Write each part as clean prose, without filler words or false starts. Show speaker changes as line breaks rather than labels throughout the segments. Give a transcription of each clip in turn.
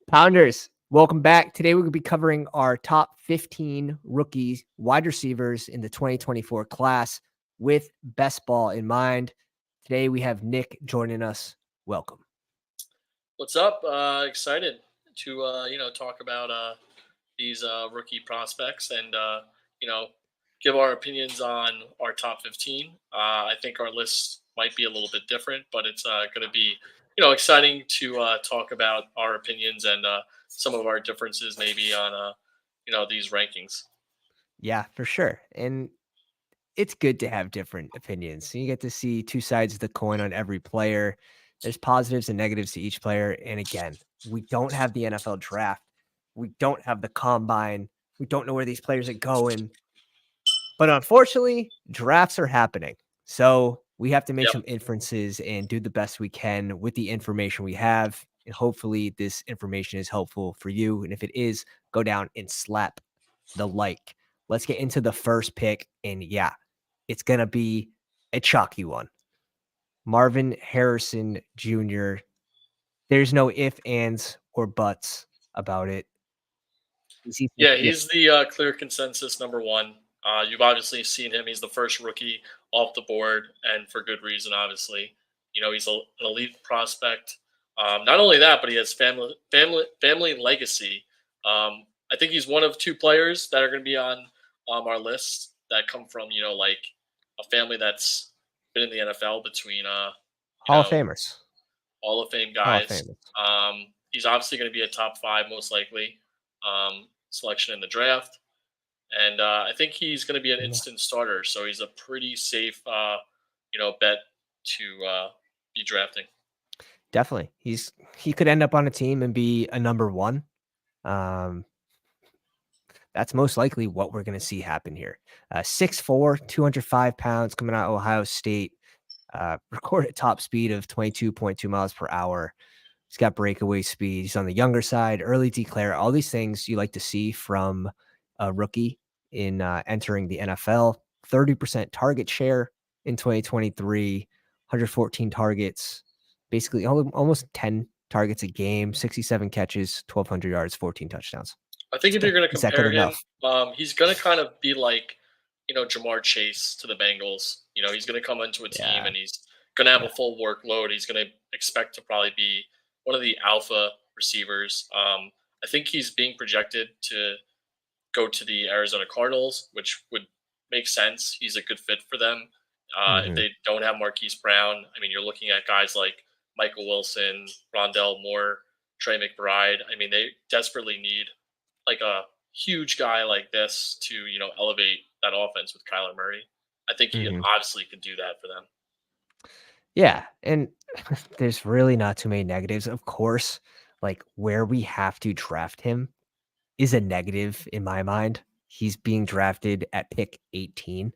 Pounders, welcome back. Today we're going to be covering our top 15 rookie wide receivers in the 2024 class with Bestball in mind. Today we have Nick joining us. Welcome.
What's up? Excited to talk about these rookie prospects and give our opinions on our top 15. I think our list might be a little bit different, but it's going to be exciting to talk about our opinions and some of our differences maybe on these rankings.
Yeah, for sure. And it's good to have different opinions. You get to see two sides of the coin on every player. There's positives and negatives to each player. And again, we don't have the NFL draft. We don't have the combine. We don't know where these players are going. But unfortunately, drafts are happening. So we have to make some inferences and do the best we can with the information we have. And hopefully this information is helpful for you. And if it is, go down and slap the like. Let's get into the first pick. And yeah, it's going to be a chalky one. Marvin Harrison Jr. There's no ifs, ands, or buts about it.
He's the clear consensus number one. You've obviously seen him. He's the first rookie off the board, and for good reason, obviously. He's an elite prospect. Not only that, but he has family legacy. I think he's one of two players that are going to be on our list that come from like a family that's been in the NFL between
Hall of Famers,
Hall of Fame guys. He's obviously going to be a top 5 most likely selection in the draft. And I think he's going to be an instant starter. So he's a pretty safe, bet to be drafting.
Definitely. He could end up on a team and be a number 1. That's most likely what we're going to see happen here. 6'4", 205 pounds, coming out of Ohio State. Recorded top speed of 22.2 miles per hour. He's got breakaway speed. He's on the younger side, early declare, all these things you like to see from a rookie in entering the NFL. 30% target share in 2023, 114 targets, basically almost 10 targets a game, 67 catches, 1,200 yards, 14 touchdowns.
I think if you're going to compare him, he's going to kind of be like, Jamar Chase to the Bengals. He's going to come into a team and he's going to have a full workload. He's going to expect to probably be one of the alpha receivers. I think he's being projected to go to the Arizona Cardinals, which would make sense. He's a good fit for them. If they don't have Marquise Brown, I mean, you're looking at guys like Michael Wilson, Rondell Moore, Trey McBride. I mean, they desperately need like a huge guy like this to, elevate that offense with Kyler Murray. I think he obviously could do that for them.
Yeah, and there's really not too many negatives. Of course, like where we have to draft him is a negative in my mind. He's being drafted at pick 18.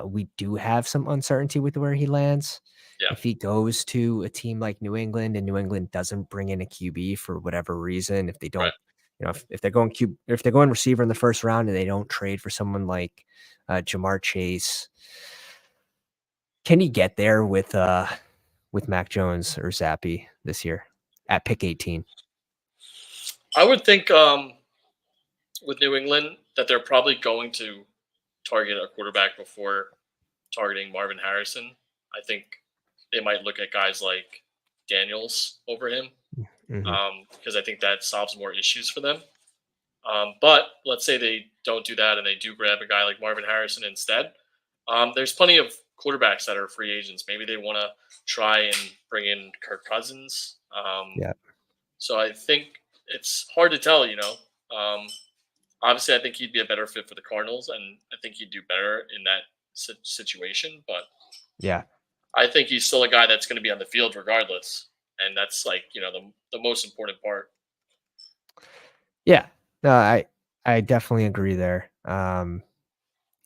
We do have some uncertainty with where he lands.
Yeah.
If he goes to a team like New England and New England doesn't bring in a QB for whatever reason, if they don't, if they're going receiver in the first round and they don't trade for someone like Jamar Chase, can he get there with Mac Jones or Zappy this year at pick 18?
I would think with New England that they're probably going to target a quarterback before targeting Marvin Harrison. I think they might look at guys like Daniels over him because I think that solves more issues for them. But let's say they don't do that and they do grab a guy like Marvin Harrison instead. There's plenty of quarterbacks that are free agents. Maybe they want to try and bring in Kirk Cousins. So I think it's hard to tell, Obviously, I think he'd be a better fit for the Cardinals, and I think he'd do better in that situation. But
yeah,
I think he's still a guy that's going to be on the field regardless, and that's like the most important part.
Yeah, no, I definitely agree there.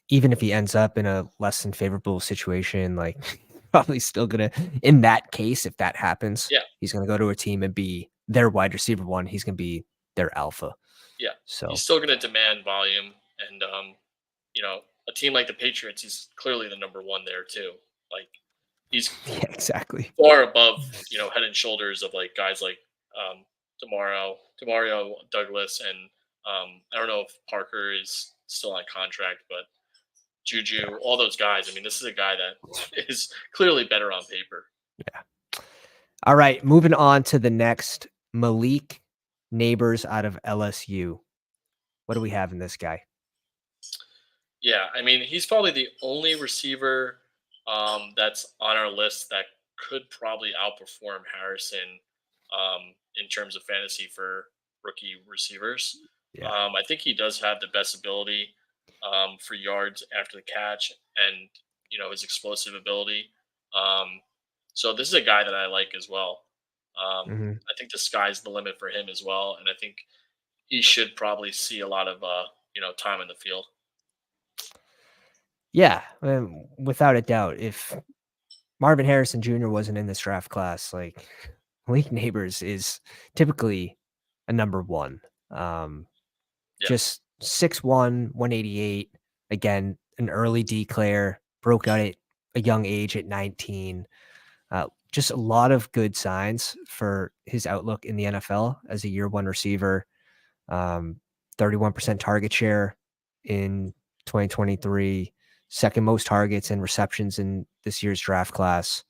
Even if he ends up in a less than favorable situation, like probably still gonna, in that case, if that happens, he's gonna go to a team and be their wide receiver 1. He's gonna be their alpha.
Yeah,
so
he's still going to demand volume, and a team like the Patriots, he's clearly the number 1 there too. Like he's
exactly
far above head and shoulders of like guys like Demario Douglas, and I don't know if Parker is still on contract, but Juju, all those guys. I mean, this is a guy that is clearly better on paper.
Yeah. All right, moving on to the next, Malik Nabers out of LSU. What do we have in this guy?
Yeah, I mean, he's probably the only receiver that's on our list that could probably outperform Harrison in terms of fantasy for rookie receivers.
Yeah.
I think he does have the best ability for yards after the catch, and his explosive ability. So this is a guy that I like as well.
Mhm.
I think the sky's the limit for him as well, and I think he should probably see a lot of time in the field.
Yeah, without a doubt. If Marvin Harrison Jr. wasn't in this draft class, like Malik Nabers is typically a number one.
Yeah.
Just 6'1", 188. Again, an early declare, broke out at a young age at 19. Just a lot of good signs for his outlook in the NFL as a year one receiver. 31% target share in 2023, second most targets and receptions in this year's draft class.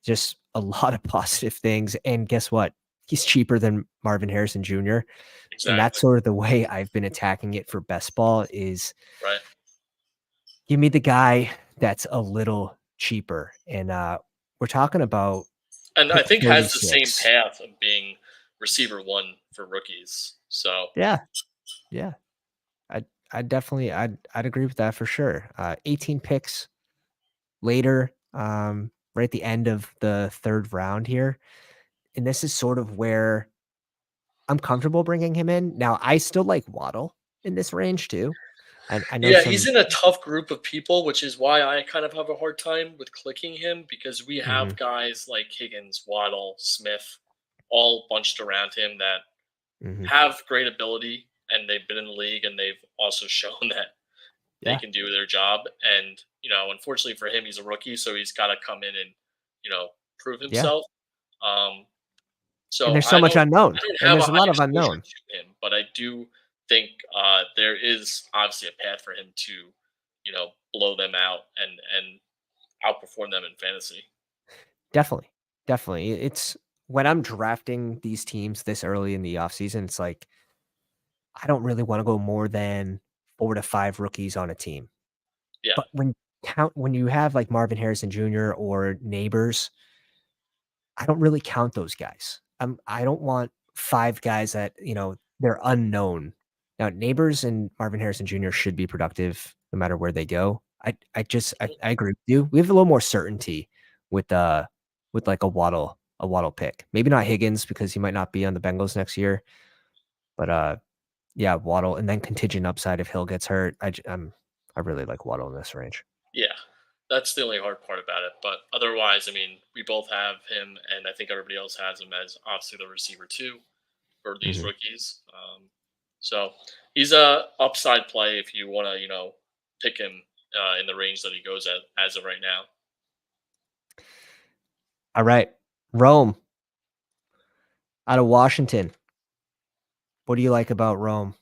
Just a lot of positive things. And guess what? He's cheaper than Marvin Harrison Jr. And that's
Exactly.
sort of the way I've been attacking it for Bestball is
Right.
give me the guy that's a little cheaper. And we're talking about
And I
pick
think has the same
36.
path of being receiver one for rookies. So
Yeah. Yeah. I'd agree with that for sure. 18 picks later, right at the end of the third round here. And this is sort of where I'm comfortable bringing him in. Now, I still like Waddle in this range too. I know
yeah, he's
some.
in a tough group of people, which is why I kind of have a hard time with clicking him because we have
Mhm,
guys like Higgins, Waddle, Smith, all bunched around him that
mhm.
have great ability and they've been in the league and they've also shown that they
Yeah.
can do their job. And, unfortunately for him, he's a rookie, so he's got to come in and, prove
Yeah.
himself. Um,
And
so
there's so much
I
unknown,
don't
and
have a
there's a
high
lot of
exposure
unknown.
to him, but I do think there is obviously a path for him to, blow them out and outperform them in fantasy.
Definitely. Definitely. It's when I'm drafting these teams this early in the offseason, it's like I don't really want to go more than 4 to 5 rookies on a team.
Yeah,
But when you have like Marvin Harrison Jr. or Neighbors, I don't really count those guys. I don't want 5 guys that, they're unknown. Now, Neighbors and Marvin Harrison Jr. should be productive no matter where they go. I agree with you. We have a little more certainty with like a Waddle pick. Maybe not Higgins because he might not be on the Bengals next year, but yeah, Waddle and then contingent upside if Hill gets hurt. I really like Waddle in this range.
yeah. That's the only hard part about it. But otherwise, I mean, we both have him, and I think everybody else has him as obviously the receiver too for these
Mhm.
rookies. So he's a upside play if you want to, pick him in the range that he goes at as of right now.
All right. Rome out of Washington. What do you like about Rome?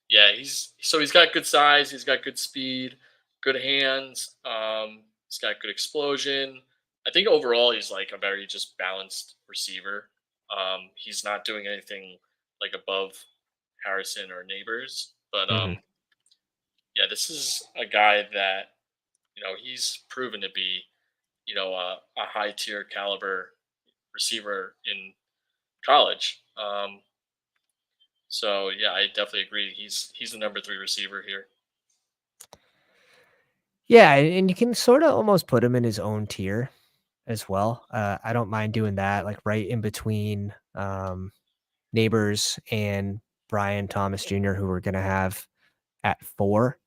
Yeah, he's got good size, he's got good speed, good hands. He's got good explosion. I think overall he's like a very just balanced receiver. He's not doing anything like above Harrison or Neighbors, but
Mhm.
yeah, this is a guy that he's proven to be a high tier caliber receiver in college. So yeah, I definitely agree. He's the number 3 receiver here.
Yeah, and you can sort of almost put him in his own tier as well. I don't mind doing that, like right in between Neighbors and Brian Thomas Jr., who we're gonna have at 4.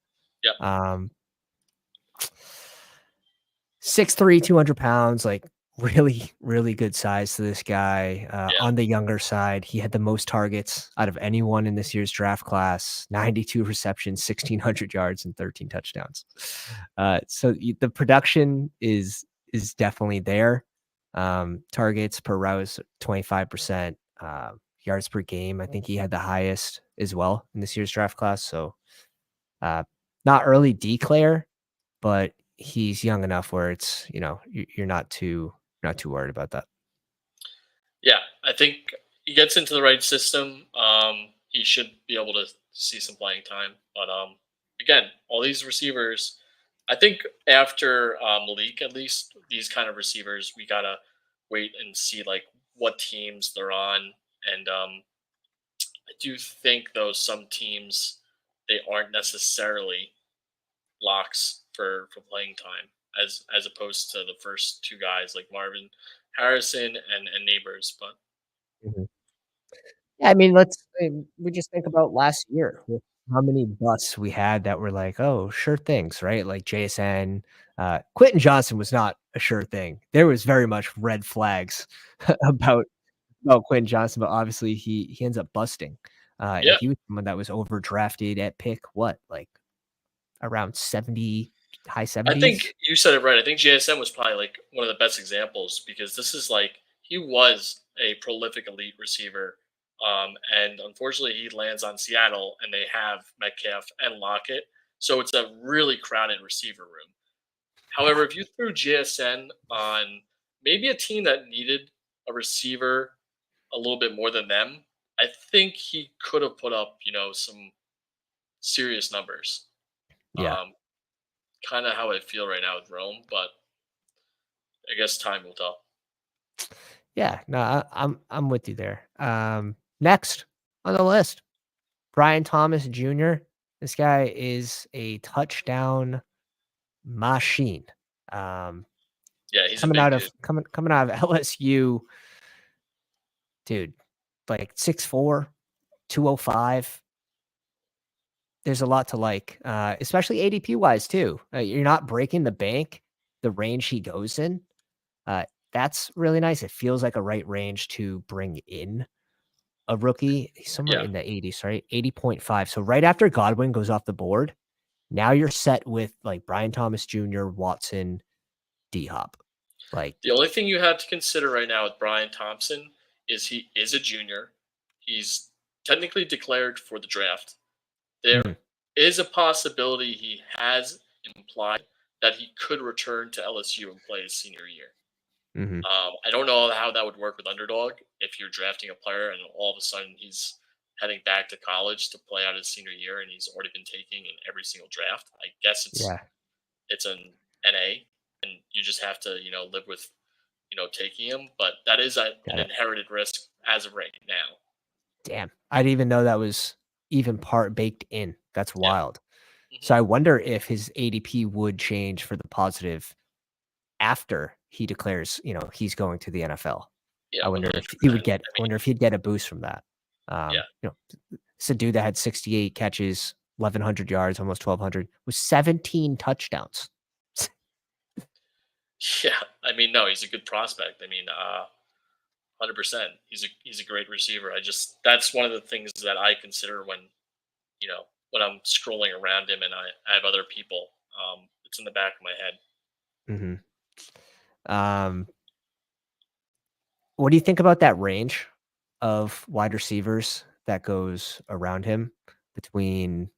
Yep.
Um, 6'3", 200 pounds, like really, really good size to this guy.
Yeah.
On the younger side, he had the most targets out of anyone in this year's draft class, 92 receptions, 1,600 yards, and 13 touchdowns. So the production is definitely there. Targets per route is 25%. Yards per game, I think he had the highest as well in this year's draft class. So not early declare, but he's young enough where it's, you're not too worried about that.
Yeah, I think he gets into the right system. He should be able to see some playing time. But again, all these receivers, I think after Malik, at least these kind of receivers, we gotta wait and see like what teams they're on. And I do think though some teams they aren't necessarily locks for playing time as opposed to the first two guys like Marvin Harrison and Neighbors. But
Mhm. Yeah, I mean, we just think about last year with how many busts we had that were like, oh, sure things, right? Like JSN, Quentin Johnson was not a sure thing. There was very much red flags about Quentin Johnson, but obviously he ends up busting. And
yeah,
he was someone that was overdrafted at pick, what, like around 70, high
I think
70s?
you said it right. I think JSN was probably like one of the best examples because this is like he was a prolific elite receiver. And unfortunately, he lands on Seattle, and they have Metcalf and Lockett, so it's a really crowded receiver room.
Yeah.
However, if you threw JSN on maybe a team that needed a receiver a little bit more than them, I think he could have put up, some serious numbers.
Yeah.
Um, Kind of how I feel right now with Rome, but I guess time will tell.
Yeah. No, I'm with you there. Next on the list, Brian Thomas Jr. This guy is a touchdown machine. Um,
Yeah, he's a big dude.
coming out of LSU, dude, like 6'4", 205. There's a lot to like, especially ADP wise too. You're not breaking the bank. The range he goes in, that's really nice. It feels like a right range to bring in a rookie. He's somewhere
Yeah.
in the 80s, right? 80.5. So right after Godwin goes off the board, now you're set with like Brian Thomas Jr., Watson, D Hop. Like,
The only thing you have to consider right now with Brian Thompson is he is a junior. He's technically declared for the draft. There
mm,
is a possibility he has implied that he could return to LSU and play his senior year.
mhm.
I don't know how that would work with Underdog if you're drafting a player and all of a sudden he's heading back to college to play out his senior year and he's already been taking in every single draft. I guess
Yeah,
it's an NA and you just have to live with taking him. But that is an
got it.
inherited risk as of right now.
Damn. I didn't even know that was even part baked in. That's
Yeah.
wild.
Hmm.
So I wonder if his ADP would change for the positive after he declares, he's going to the NFL.
Yeah.
I
One
wonder
hundred
if he would
percent.
get
I
I
mean,
wonder if he'd get a boost from that.
yeah.
It's a dude that had 68 catches, 1,100 yards, almost 1,200, with 17 touchdowns.
Yeah. I mean, no, he's a good prospect. I mean, 100%. He's a great receiver. That's one of the things that I consider when I'm scrolling around him and I have other people. It's in the back of my head.
Mhm. Um, what do you think about that range of wide receivers that goes around him between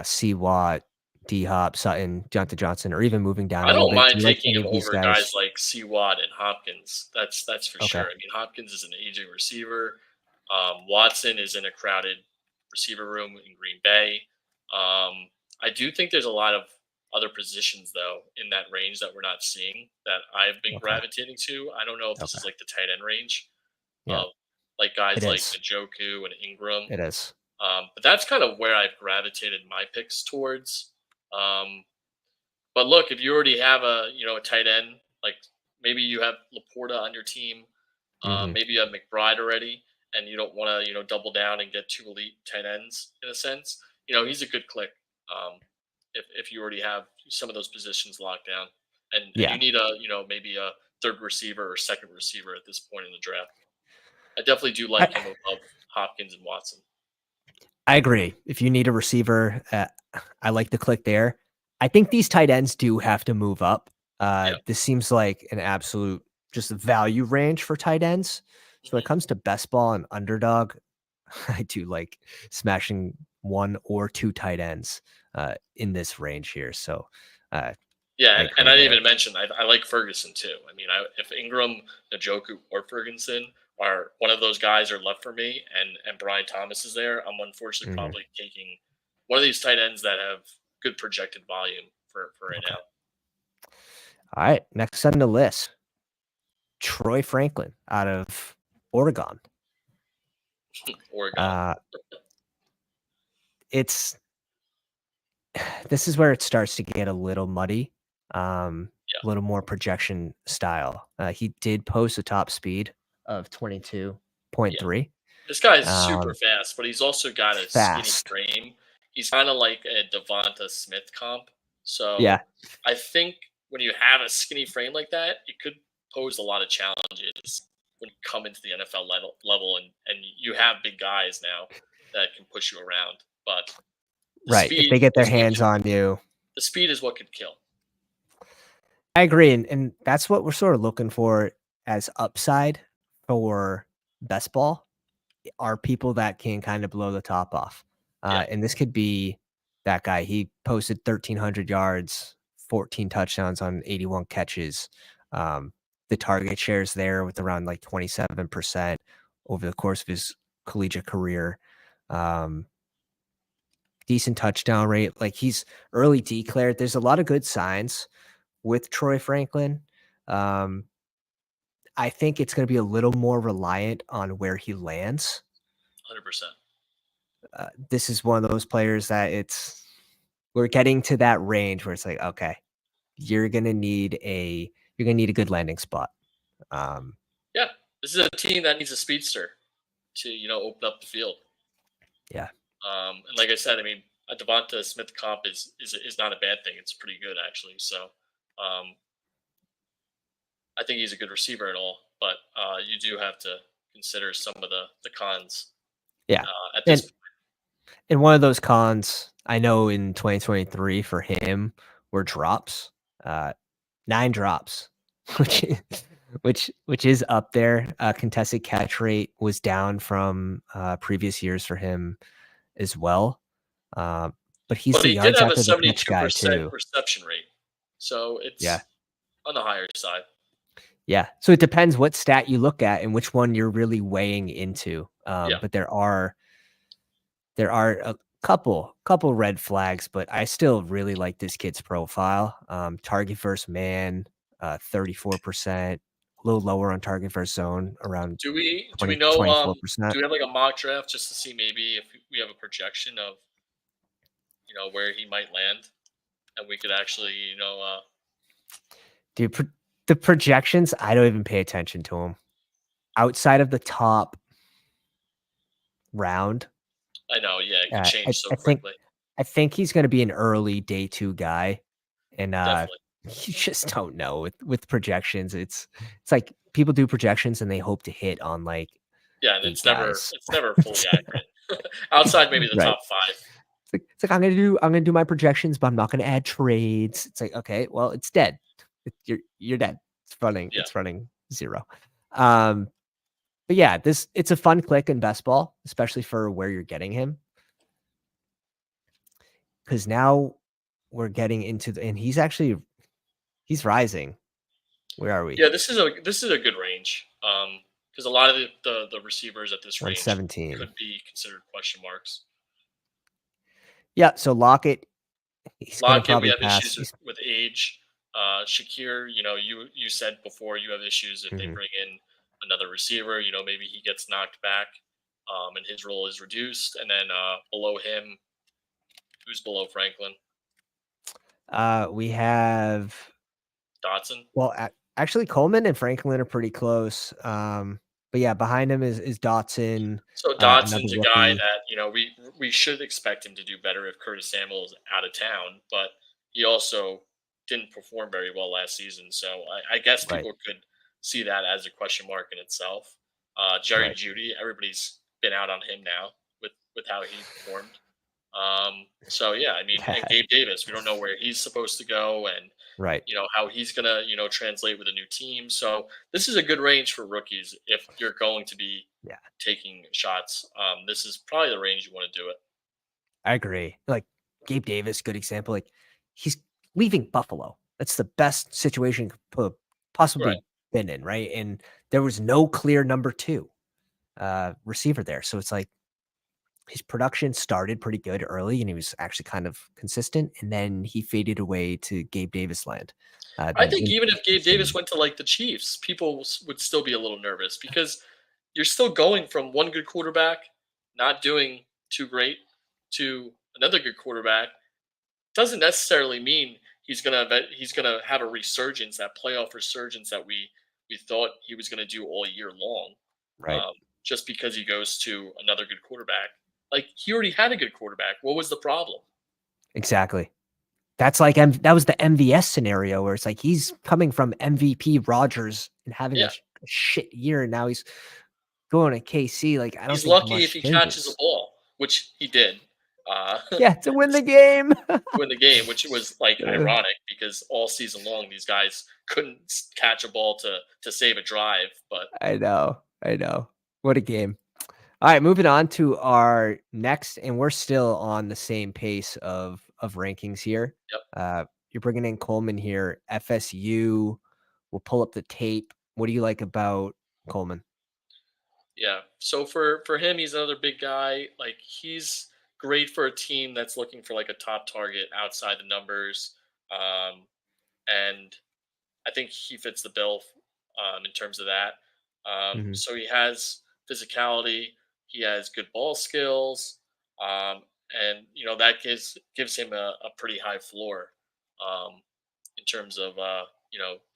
C. Watt, D. Hop, Sutton, Jonathan Johnson, or even moving down a
I
little
don't
bit? Do
mind
you like
taking
any
him
of these
over guys
guys?
like C. Watt and Hopkins. That's for
Okay.
sure. I mean, Hopkins is an aging receiver. Watson is in a crowded receiver room in Green Bay. I do think there's a lot of other positions though in that range that we're not seeing that I've been
Okay.
gravitating to. I don't know if this
Okay.
is like the tight end range
Yeah,
of like
it
guys like
is.
Njoku and Ingram.
It is.
But that's kind of where I've gravitated my picks towards. Um, but look, if you already have a tight end, like maybe you have Laporta on your team,
Mhm.
maybe you have McBride already, and you don't want to double down and get two elite tight ends in a sense. He's a good click. If you already have some of those positions locked down, and
Yeah.
you need a maybe a third receiver or second receiver at this point in the draft. I definitely do like him
I
above Hopkins and Watson.
I agree. If you need a receiver, I like the click there. I think these tight ends do have to move up.
Yeah,
This seems like an absolute just value range for tight ends. So when it comes to Bestball and Underdog, I do like smashing 1 or 2 tight ends in this range here. So
Yeah,
I
and
agree
I didn't
there.
even mention I like Ferguson too. I mean, if Ingram, Njoku, or Ferguson are one of those guys are left for me, and Brian Thomas is there, I'm unfortunately
Mhm.
probably taking one of these tight ends that have good projected volume for right
Okay.
now.
All right. Next on the list, Troy Franklin out of Oregon.
Oregon.
Uh, it's this is where it starts to get a little muddy, a
Yeah,
little more projection style. He did post a top speed of
yeah.
22.3.
This guy is super
Um,
fast, but he's also got a skinny
fast.
frame. He's kind of like a Devonta Smith comp.
Yeah.
So I think when you have a skinny frame like that, it could pose a lot of challenges when you come into the NFL level and you have big guys now that can push you around. But the
Right. If
speed
they get their
is what
hands on you.
the speed is what could kill.
I agree. And that's what we're sort of looking for as upside for best ball are people that can kind of blow the top off.
Yeah.
And this could be that guy. He posted 1,300 yards, 14 touchdowns on 81 catches. The target shares there with around like 27% over the course of his collegiate career. Um, Decent touchdown rate. Like he's early declared. There's a lot of good signs with Troy Franklin. Um, I think it's going to be a little more reliant on where he lands.
100%.
This is one of those players that we're getting to that range where it's like, okay, you're gonna need a good landing spot. Um,
Yeah. This is a team that needs a speedster to, open up the field.
yeah,
And like I said, I mean, a Devonta Smith comp is not a bad thing. It's pretty good actually. So I think he's a good receiver and all, but you do have to consider some of the cons
yeah,
at this
and
point.
one of those cons I know in 2023 for him were drops, uh, 9 drops, which which is up there. Contested catch rate was down from previous years for him as well. Uh, but he's
But
the
he did
yards
have a
after the catch guy
72%
too.
reception rate, so
Yeah.
it's on the higher side.
Yeah. So it depends what stat you look at and which one you're really weighing into.
Yeah,
But there are a couple red flags, but I still really like this kid's profile. Target versus man, 34%, a little lower on target versus zone, around
do we
20,
know?
24%.
Do we have like a mock draft just to see maybe if we have a projection of where he might land, and we could actually
Dude, the projections, I don't even pay attention to them. Outside of the top round,
I know, yeah, it could
uh,
change
I,
so
I think
quickly.
I think he's going to be an early day 2 guy, and
Definitely.
you just don't know with projections. It's like people do projections and they hope to hit on like
Yeah, and
8 guys.
it's never fully accurate. Outside maybe the
Right.
top 5.
It's like I'm gonna do my projections, but I'm not gonna add trades. It's like, okay, well, it's dead. You're dead.
Yeah.
It's running 0. Um, but yeah, it's a fun click in best ball, especially for where you're getting him. Because now we're getting into and he's rising. Where are we?
Yeah, this is a good range. Because a lot of the receivers at this range
117.
could be considered question marks.
Yeah, so Lockett, he's gonna
Lockett, we
probably
have
pass.
issues with age. Shakir, you said before you have issues if they
Mhm.
bring in another receiver. Maybe he gets knocked back, and his role is reduced. And then below him, who's below Franklin?
We have
Dotson.
well, actually, Coleman and Franklin are pretty close. But yeah, behind him is Dotson,
So
another
Dotson's a guy
rookie.
that we should expect him to do better if Curtis Samuel is out of town, but he also didn't perform very well last season. So I guess
Right,
people could see that as a question mark in itself. Jerry
right.
Judy, everybody's been out on him now with how he performed. So yeah, I mean, and
Yeah,
Gabe Davis, we don't know where he's supposed to go, and
Right.
how he's gonna translate with a new team. So this is a good range for rookies if you're going to be
Yeah.
taking shots. This is probably the range you want to do it.
I agree. Like Gabe Davis, good example. Like he's leaving Buffalo. That's the best situation
Right.
possibly been in, right? And there was no clear number two receiver there. So it's like his production started pretty good early and he was actually kind of consistent. And then he faded away to Gabe Davis land.
I
The
think even if Gabe Davis
inconsistent.
went to like the Chiefs, people would still be a little nervous because you're still going from one good quarterback not doing too great to another good quarterback. Doesn't necessarily mean he's gonna have a resurgence, that playoff resurgence that we thought he was gonna do all year long.
Right.
Um, just because he goes to another good quarterback, like he already had a good quarterback. What was the problem?
Exactly. That's like that was the MVS scenario where it's like he's coming from MVP Rodgers and having
Yeah,
a shit year, and now he's going to KC. Like I don't
he's
think
lucky if
much
he catches a
changes.
ball, which he did.
Yeah, to win the game.
Win the game, which was like
Uh,
ironic because all season long these guys couldn't catch a ball to save a drive. But
I know. I know. What a game. All right, moving on to our next, and we're still on the same pace of rankings here.
yep,
You're bringing in Coleman here. FSU. We'll pull up the tape. What do you like about Coleman?
yeah. So for him, he's another big guy. Like he's great for a team that's looking for like a top target outside the numbers. And I think he fits the bill in terms of that.
Hmm.
So he has physicality, he has good ball skills, um, and that gives him a pretty high floor in terms of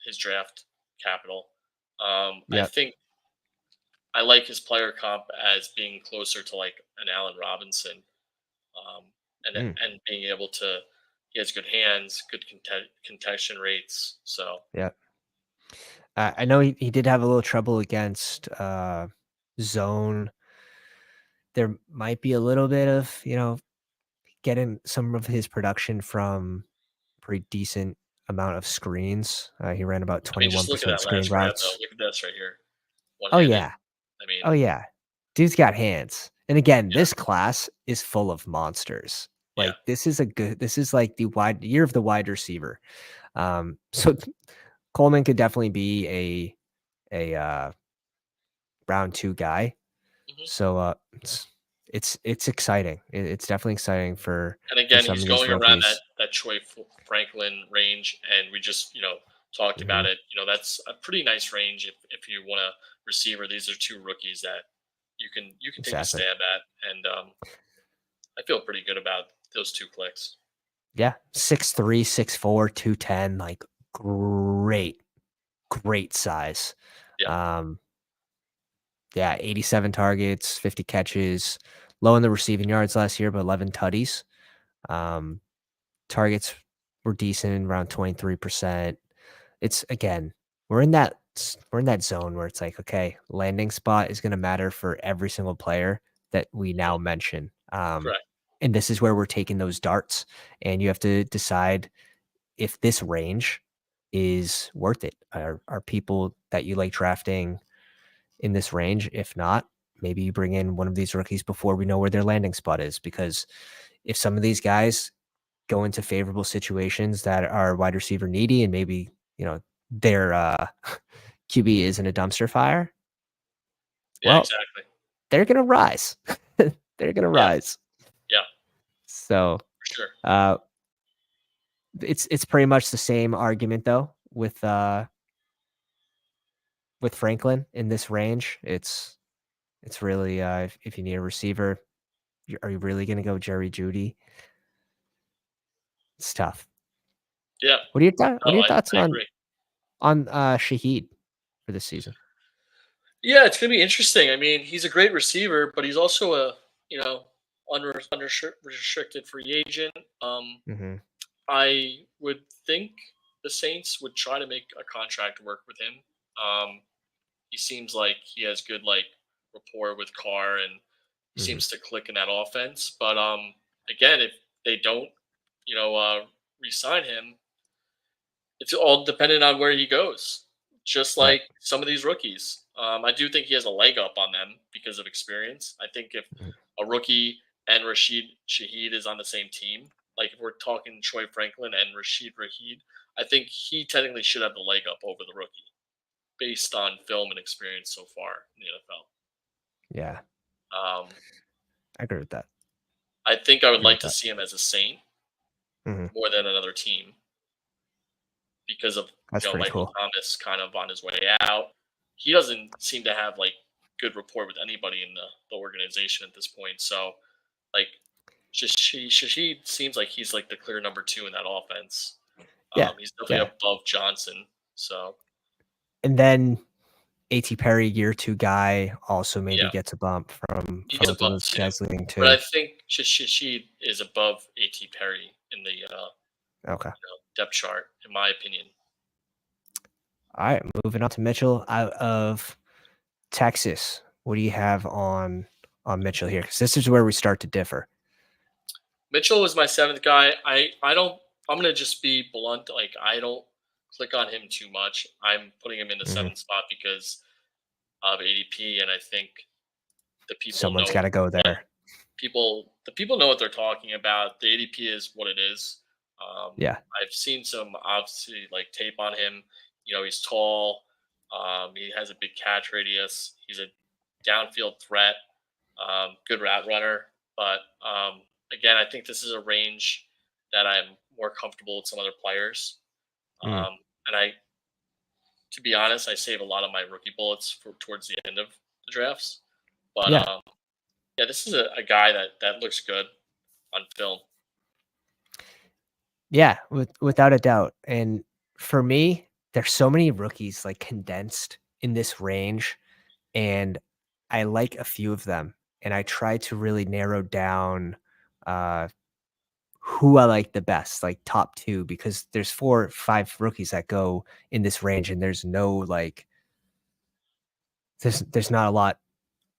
his draft capital. I
Yep.
think I like his player comp as being closer to like an Allen Robinson, um,
Mm,
and being able to. He has good hands, good contention rates. So
yep. I know he did have a little trouble against zone. There might be a little bit of, getting some of his production from pretty decent amount of screens. He ran about
I mean, just look at
21%
that
screen
last grab though.
routes.
Look at this right here,
Oh
one-handed.
yeah.
I mean,
Oh yeah. Dude's got hands. And again,
yeah,
this class is full of monsters.
yeah.
Like this is like the wide year of the wide receiver. So Coleman could definitely be a round 2 guy.
Mhm.
So it's exciting. It's definitely exciting
And
for
again,
some
he's
of these
going around that
rookies.
that Troy Franklin range, and we just talked about
Mhm.
it. That's a pretty nice range if you want a receiver. These are two rookies that you can take a
Exactly.
stab at, and I feel pretty good about those two clicks.
Yeah. 6'3", 6'4", 210, like great, great size.
Yeah,
Um, yeah, 87 targets, 50 catches, low in the receiving yards last year, but 11 tutties. Um, targets were decent, around 23%. It's again, we're in that zone where it's like, okay, landing spot is going to matter for every single player that we now
mhm,
mention.
correct.
And this is where we're taking those darts, and you have to decide if this range is worth it. Are people that you like drafting in this range? If not, maybe you bring in one of these rookies before we know where their landing spot is. Because if some of these guys go into favorable situations that are wide receiver needy and maybe, their QB isn't a dumpster fire,
Yeah,
well,
exactly.
they're gonna rise. They're gonna
Yeah,
rise.
yeah,
So
for sure.
uh it's pretty much the same argument though with Franklin in this range. It's really if you need a receiver, are you really gonna go Jerry Judy? It's tough.
Yeah,
What are
no,
your
I,
thoughts
I agree.
on Shaheed for this season?
Yeah, it's gonna be interesting. I mean, he's a great receiver, but he's also a unrestricted free agent.
Mhm.
I would think the Saints would try to make a contract work with him. Um, he seems like he has good like rapport with Carr, and he
Mhm.
seems to click in that offense. But again, if they don't, you know, uh, re-sign him, It's all dependent on where he goes. Just
Right.
like some of these rookies. I do think he has a leg up on them because of experience. I think if
Mhm.
a rookie and Rashid Shaheed is on the same team, like if we're talking Troy Franklin and Rashid Raheed, I think he technically should have the leg up over the rookie based on film and experience so far in the NFL.
Yeah,
Um,
I agree with that.
I think I
I
would
agree
like
with
to
that.
see him as a Saint
Mhm.
more than another team because of
That's pretty
Michael
cool.
Thomas kind of on his way out. He doesn't seem to have like good rapport with anybody in the organization at this point. So like Shahid seems like he's like the clear number two in that offense.
Yeah,
He's definitely
yeah.
above Johnson. So
And then A.T. Perry, year 2 guy, also maybe
yeah,
gets a bump from
he gets a bump
those
too.
guys leading
But I
2.
think Shahid is above A.T. Perry in the
Okay.
depth chart, in my opinion.
All right, moving on to Mitchell out of Texas. What do you have on Mitchell here? Because this is where we start to differ.
Mitchell was my seventh guy. I don't. I'm gonna just be blunt. Like I don't click on him too much. I'm putting him in the
Mhm.
seventh spot because of ADP, and I think the people
Someone's
know
got to go
what
there.
the people know what they're talking about. The ADP is what it is.
Yeah.
I've seen some obviously like tape on him. He's tall. He has a big catch radius. He's a downfield threat. Good route runner. But again, I think this is a range that I'm more comfortable with some other players.
Mm.
And to be honest, I save a lot of my rookie bullets for towards the end of the drafts. But
Yeah.
yeah, this is a guy that looks good on film.
Yeah, without a doubt. And for me, there's so many rookies like condensed in this range, and I like a few of them. And I try to really narrow down uh who I like the best, like top 2, because there's 4, 5 rookies that go in this range, and there's no like there's not a lot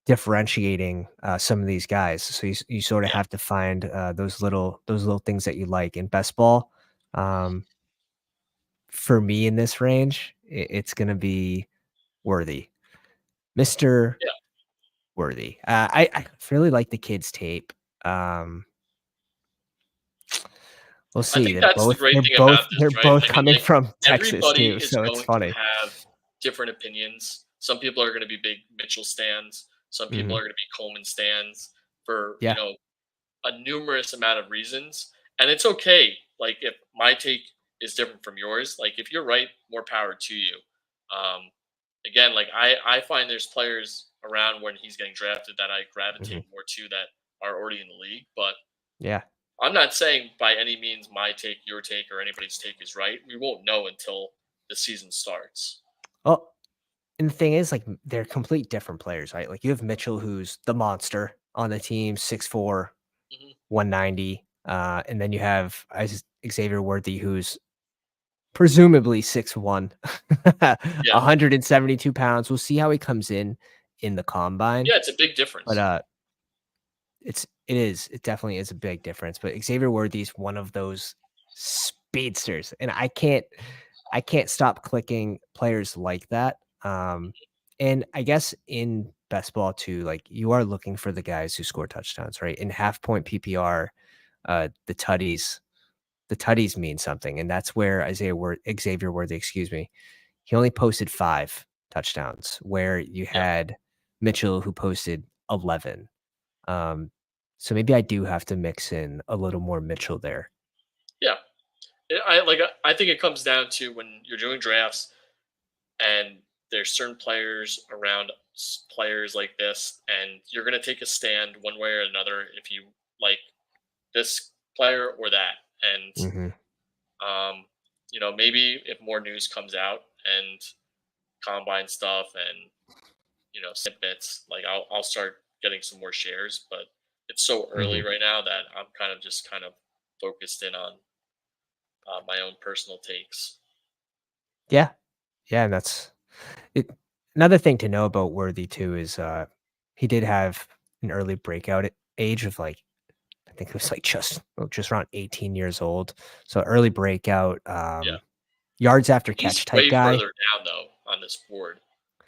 differentiating some of these guys. So you sort of
Yeah,
have to find those little things that you like. In best ball, for me in this range, it's gonna be Worthy, Mr.
yeah.
Worthy. I really like the kid's tape. Um, we'll
I
see.
think that's the great thing about
They're
this, right?
both
I mean,
coming
like
from Texas
everybody
too,
is
so it's
going to
funny.
have different opinions. Some people are going to be big Mitchell stands. Some people
Mhm.
are going to be Coleman stands for
Yeah.
a numerous amount of reasons, and it's okay. Like if my take is different from yours, like if you're right, more power to you. Um, Again, like I find there's players around when he's getting drafted that I
Mhm.
gravitate more to that are already in the league, but
Yeah.
I'm not saying by any means my take, your take, or anybody's take is right. We won't know until the season starts.
Well, and the thing is, like, they're complete different players, right? Like, you have Mitchell, who's the monster on the team, 6'4",
Hmm.
190, and then you have Xavier Worthy, who's presumably 6'1",
Yeah,
172 pounds. We'll see how he comes in the combine,
yeah, it's a big
but,
difference.
it definitely is a big difference, but Xavier Worthy is one of those speedsters, and I can't stop clicking players like that. And I guess in best ball too, like you are looking for the guys who score touchdowns, right? In half point PPR, the tutties mean something, and that's where Xavier Worthy, excuse me, he only posted 5 touchdowns, where you
Yeah,
had Mitchell who posted 11. Um, so maybe I do have to mix in a little more Mitchell there.
yeah. I think it comes down to when you're doing drafts and there's certain players around players like this, and you're going to take a stand one way or another if you like this player or that. And
Mhm.
um, maybe if more news comes out and combine stuff and snippets, like I'll start getting some more shares. But it's so early
Mhm.
right now that I'm kind of focused in on my own personal takes.
Yeah. Yeah, and that's it. Another thing to know about Worthy too is, he did have an early breakout age of, like, I think it was, like, just around 18 years old. So early breakout,
Yeah,
yards after
He's
catch type
way
guy.
further down though on this board,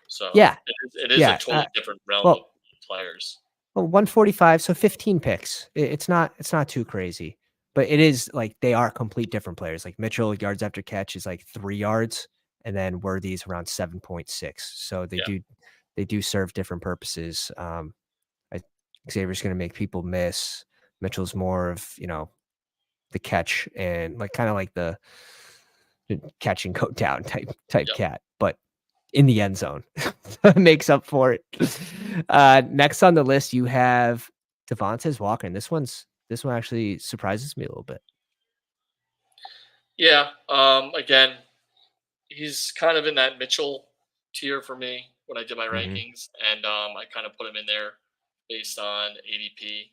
so
Yeah,
it is a
yeah.
totally different realm of
Well,
players.
145, so 15 picks. It's not too crazy, but it is like they are complete different players. Like Mitchell yards after catch is like 3 yards, and then Worthy's around 7.6. So they do serve different purposes. Xavier's going to make people miss. Mitchell's more of, the catch and like kind of like the catch and go down type cat, but in the end zone makes up for it. Next on the list, you have Devontez Walker, and this one actually surprises me a little bit.
Yeah. Again, he's kind of in that Mitchell tier for me when I did my rankings, and I kind of put him in there based on ADP.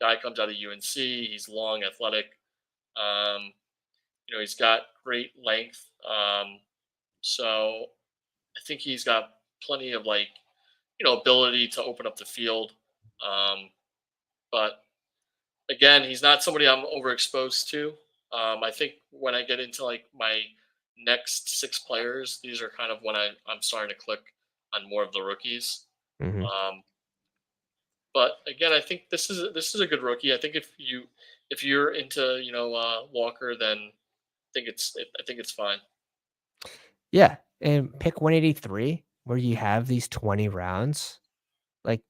Guy comes out of UNC. He's long, athletic. He's got great length. So I think he's got plenty of ability to open up the field. But again, he's not somebody I'm overexposed to. I think when I get into like my next 6 players, these are kind of when I'm starting to click on more of the rookies. But again, I think this is a good rookie. I think if you're into Walker, then I think it's fine.
Yeah, and pick 183 where you have these 20 rounds. Like,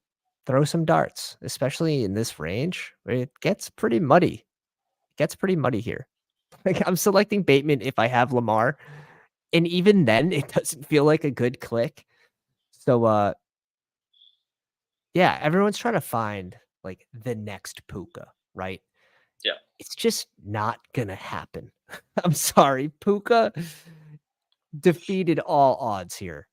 throw some darts, especially in this range where it gets pretty muddy. It gets pretty muddy here. Like, I'm selecting Bateman if I have Lamar, and even then, it doesn't feel like a good click. So, yeah, everyone's trying to find like the next Puka, right?
Yeah.
It's just not gonna happen. I'm sorry. Puka defeated all odds here.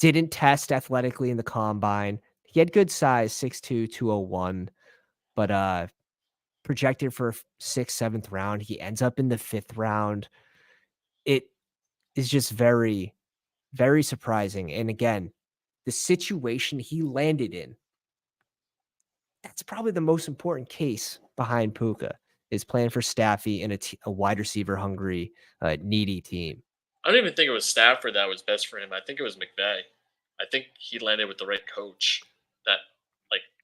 Didn't test athletically in the combine. He had good size, 6'2", 201, but projected for 6th, 7th round. He ends up in the 5th round. It is just very, very surprising. And again, the situation he landed in, that's probably the most important case behind Puka, is playing for Staffy in a wide receiver hungry, needy team.
I don't even think it was Stafford that was best for him. I think it was McVay. I think he landed with the right coach that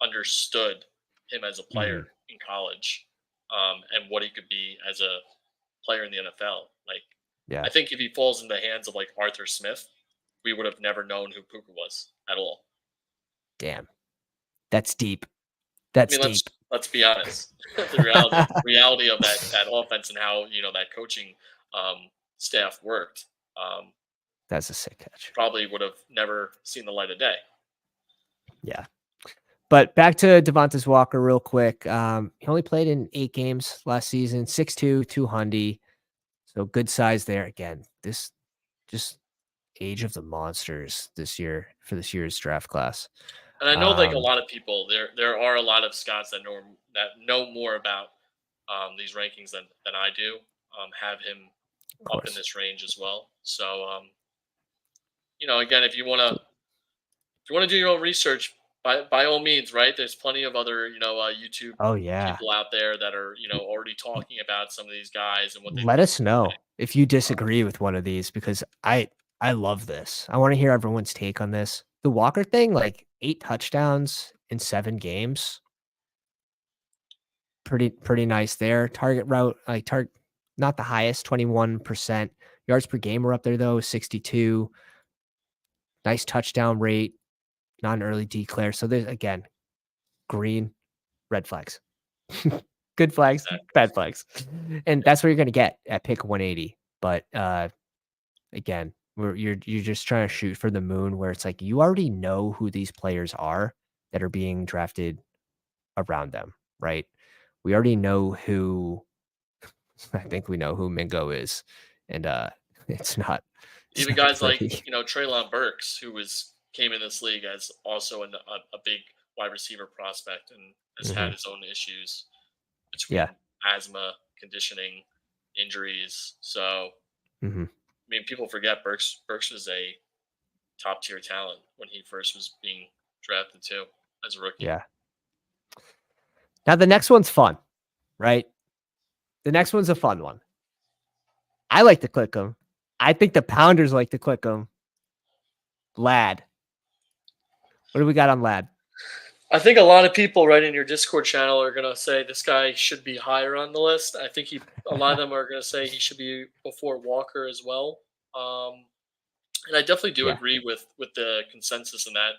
understood him as a player in college, and what he could be as a player in the NFL. I think if he falls in the hands of Arthur Smith, we would have never known who Puka was at all.
Damn, that's deep. That's deep.
Let's be honest. The reality of that offense and how that coaching staff worked.
That's a sick catch.
Probably would have never seen the light of day.
Yeah. But back to Devontez Walker real quick. He only played in 8 games last season, 6'2", 200. So good size there. Again, this just age of the monsters this year for this year's draft class.
And I know a lot of people, there are a lot of scouts that know more about these rankings than I do, have him up in this range as well. So again, if you want to do your own research, by all means, right? There's plenty of other YouTube people out there that are already talking about some of these guys and what they
let us know if you disagree with one of these, because I love this. I want to hear everyone's take on this. The Walker thing, 8 touchdowns in 7 games. Pretty nice there. Target route, not the highest, 21%. Yards per game were up there though, 62. Nice touchdown rate, not an early declare. So there's, again, green, red flags. Good flags, bad flags. And that's what you're going to get at pick 180. But again, you're just trying to shoot for the moon, where it's like you already know who these players are that are being drafted around them, right? We already know who. I think we know who Mingo is, and it's not
even guys like Treylon Burks, who came in this league as also a big wide receiver prospect and has had his own issues between asthma, conditioning, injuries. So I mean, people forget Burks was a top tier talent when he first was being drafted too as a rookie.
Yeah. Now the next one's fun, right? The next one's a fun one. I like to click him. I think the Pounders like to click him. Lad. What do we got on Lad?
I think a lot of people right in your Discord channel are gonna say this guy should be higher on the list. I think a lot of them are gonna say he should be before Walker as well. And I definitely do
Yeah.
agree with the consensus in that,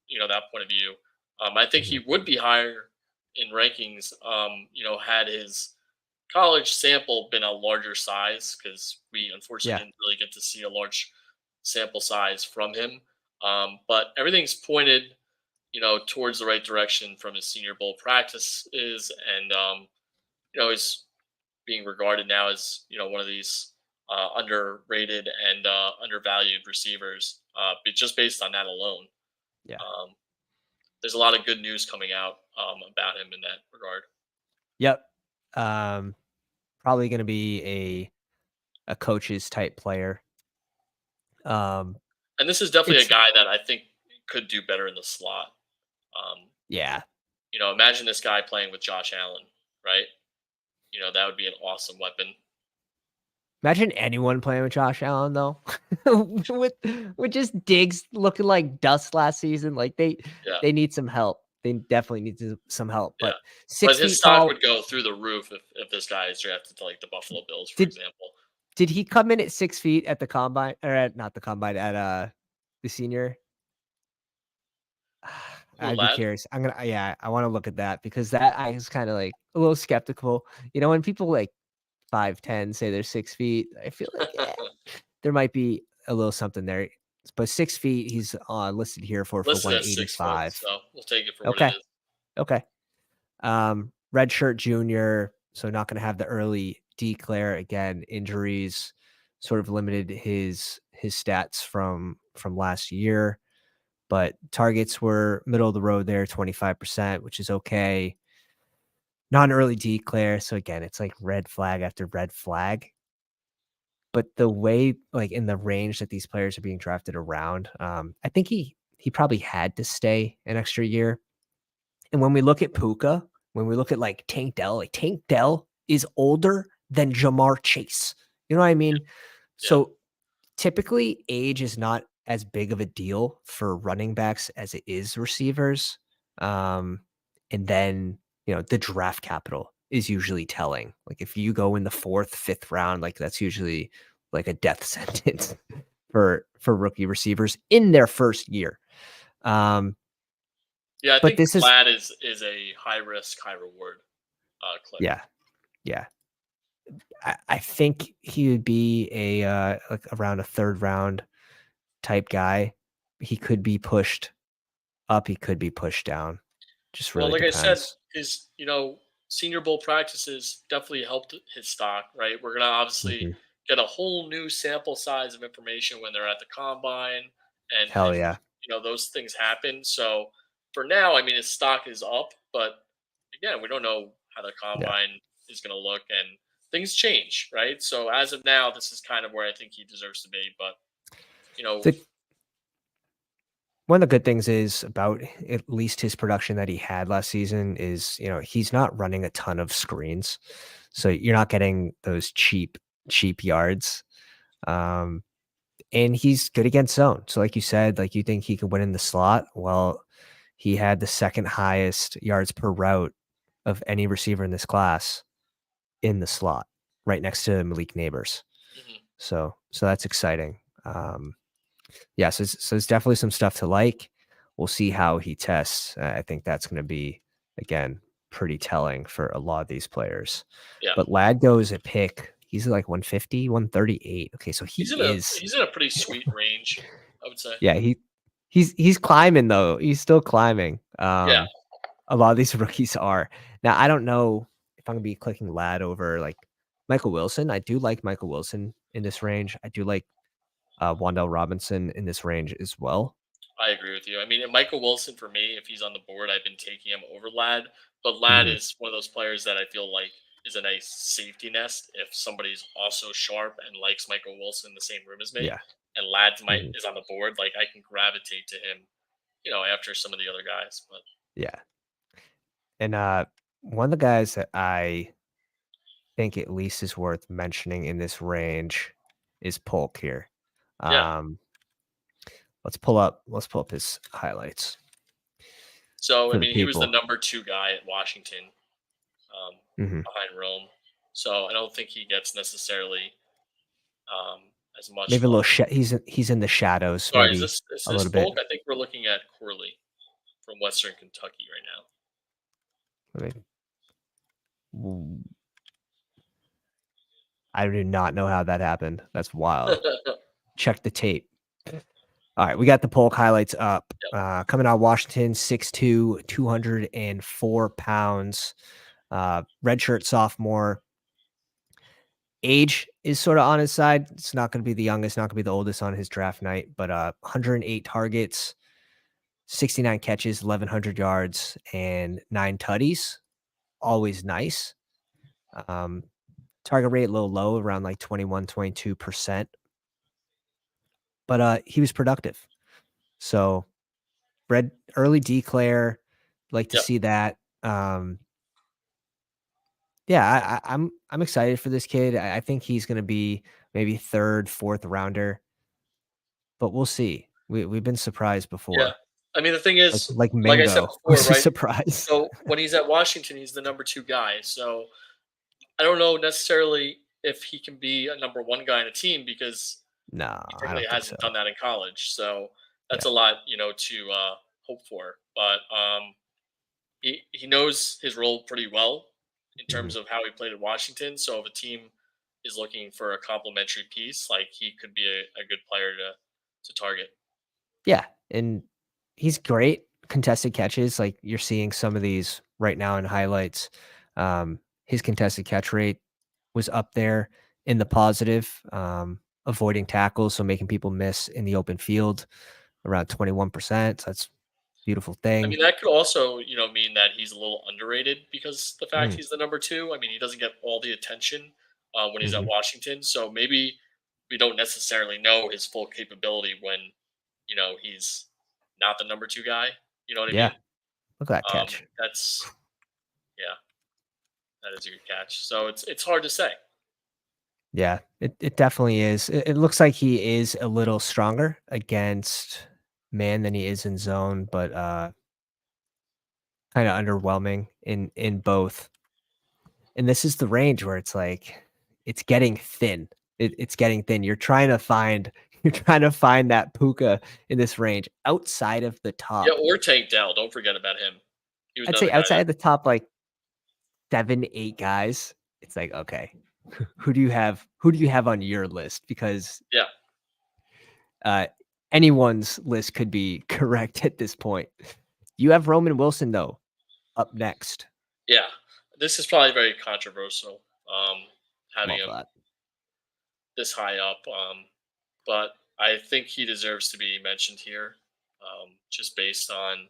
in that point of view. I think he would be higher in rankings. Had his college sample been a larger size, because we unfortunately
Yeah.
didn't really get to see a large sample size from him. But everything's pointed, towards the right direction from his Senior Bowl practices, and he's being regarded now as one of these underrated and undervalued receivers. But just based on that alone,
Yeah.
there's a lot of good news coming out about him in that regard.
Yep. Probably going to be a coach's type player.
And this is definitely a
It's
guy that I think could do better in the slot.
yeah.
Imagine this guy playing with Josh Allen, right? That would be an awesome weapon.
Imagine anyone playing with Josh Allen though, with just Diggs looking like dust last season. Like
Yeah,
they need some help. They definitely need some help.
yeah.
But
But
6
his
feet
stock
tall.
would go through the roof if this guy is drafted to like the Buffalo Bills, for
Did
example.
did he come in at 6 feet at the combine, or at not the combine, at the senior?
Who,
I'd be
Lad?
curious. I want to look at that, because that I was kind of like a little skeptical. When people like 5'10" say they're 6 feet, I feel like there might be a little something there. But 6 feet, he's listed here for
Listed as 6 foot,
185.
so we'll take it for what it
Okay.
is.
Okay. Redshirt junior, so not going to have the early declare again. Injuries sort of limited his stats from last year, but targets were middle of the road there, 25%, which is okay. Not an early declare, so again, it's like red flag after red flag. But the way, like in the range that these players are being drafted around, I think he probably had to stay an extra year. And when we look at Puka, when we look at like Tank Dell is older than Jamar Chase. You know what I mean?
Yeah.
So typically age is not as big of a deal for running backs as it is receivers. And then, the draft capital is usually telling. Like if you go in the 4th, 5th round, like that's usually like a death sentence for rookie receivers in their first year.
Yeah, I
But
think
this is
Lad is a high risk, high reward click.
yeah. Yeah. I think he would be like around a 3rd round type guy. He could be pushed up. He could be pushed down. Just
Well,
really
like I said,
depends.
his Senior Bowl practices definitely helped his stock. Right, we're gonna obviously
Mhm.
get a whole new sample size of information when they're at the combine, and
Hell
if
yeah.
those things happen. So for now, I mean, his stock is up, but again, we don't know how the
Yeah.
combine is gonna look, and things change, right? So as of now, this is kind of where I think he deserves to be. But you know,
The one of the good things is about at least his production that he had last season is, he's not running a ton of screens. So you're not getting those cheap yards. Um, and he's good against zone. So like you said, like you think he could win in the slot. Well, he had the 2nd highest yards per route of any receiver in this class in the slot, right next to Malik Nabers.
mhm.
So that's exciting. Yeah, so it's definitely some stuff to like. We'll see how he tests. I think that's going to be, again, pretty telling for a lot of these players.
Yeah,
But Lad goes at pick. He's like 150, 138. Okay, so he is.
he's in a pretty sweet range, I would say.
Yeah, he's climbing though. He's still climbing.
Yeah.
A lot of these rookies are. Now, I don't know if I'm gonna be clicking Lad over like Michael Wilson. I do like Michael Wilson in this range. I do like Wandell Robinson in this range as well.
I agree with you. I mean, Michael Wilson for me, if he's on the board, I've been taking him over Lad. But Lad
Mhm.
is one of those players that I feel like is a nice safety nest if somebody's also sharp and likes Michael Wilson in the same room as me,
Yeah.
and Lad's
Mhm.
is on the board. Like I can gravitate to him, after some of the other guys. But
Yeah. And one of the guys that I think at least is worth mentioning in this range is Polk here.
Yeah.
Let's pull up his highlights
So, I
for the
mean, he was the
people.
number 2 guy at Washington,
Hmm.
behind Rome. So, I don't think he gets necessarily as much
Maybe a little.
love.
He's in the shadows.
Sorry,
Maybe
is
a
this
little bit.
Polk? I think we're looking at Corley from Western Kentucky right
Let me- I do not know how that happened. That's wild.
now.
Check the tape. All right, we got the Polk highlights up.
Yep.
Coming out of Washington, 6'2", 204 pounds. Redshirt sophomore. Age is sort of on his side. It's not going to be the youngest, not going to be the oldest on his draft night, but 108 targets, 69 catches, 1,100 yards, and 9 tutties. Always nice. Target rate a little low, around like 21, 22%. But he was productive. So early declare, like to
Yep.
see that. Yeah, I'm excited for this kid. I think he's going to be maybe third, fourth rounder, but we'll see. We've been surprised
Yeah.
before,
I mean, the thing
like
is, like I said
Mingo
before,
was a
right?
surprise.
So when he's at Washington, he's the number 2 guy. So I don't know necessarily if he can be a number 1 guy in a team because
No,
he
I
certainly
don't think so.
hasn't done that in college. So that's a
Yeah.
lot, to hope for. But he knows his role pretty well in
Mhm.
terms of how he played at Washington. So if a team is looking for a complementary piece, like he could be a good player to target.
Yeah, and he's great contested catches. Like you're seeing some of these right now in highlights. His contested catch rate was up there in the positive, avoiding tackles, so making people miss in the open field around 21%. So that's a beautiful
I
thing.
mean, that could also, mean that he's a little underrated because the fact
Mm,
he's the number 2. I mean, he doesn't get all the attention when he's at
mhm.
Washington. So maybe we don't necessarily know his full capability when, he's not the number 2 guy. You know what I
Yeah,
mean?
look at that catch.
That's yeah, that is a good catch. So it's hard to say.
Yeah, it definitely is. It looks like he is a little stronger against man than he is in zone, but kind of underwhelming in both. And this is the range where it's like it's getting thin. It's getting thin. You're trying to find that puka in this range outside of the
Yeah,
top.
or Tank Dell. Don't forget about him. He was
I'd say
another guy
outside
that
of the top like 7, 8 guys. It's like, okay, who do you have? Who do you have on your list? Because
yeah,
uh, anyone's list could be correct at this point. You have Roman Wilson though up next.
yeah. This is probably very controversial. Having
Love
him
that.
this high up. But I think he deserves to be mentioned here, just based on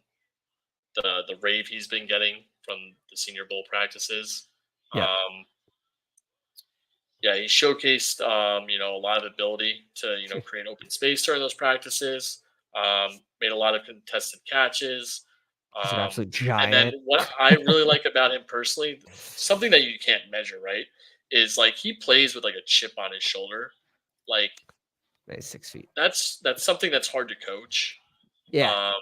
the rave he's been getting from the Senior Bowl practices.
Yeah.
Um, yeah, he showcased a lot of ability to create open space during those practices. Made a lot of contested catches.
He's an
Um,
absolute
and then
giant.
what I really like about him personally, something that you can't measure, right, is like he plays with like a chip on his shoulder. Like
He's 6 feet.
that's something that's hard to coach.
Yeah.
Um,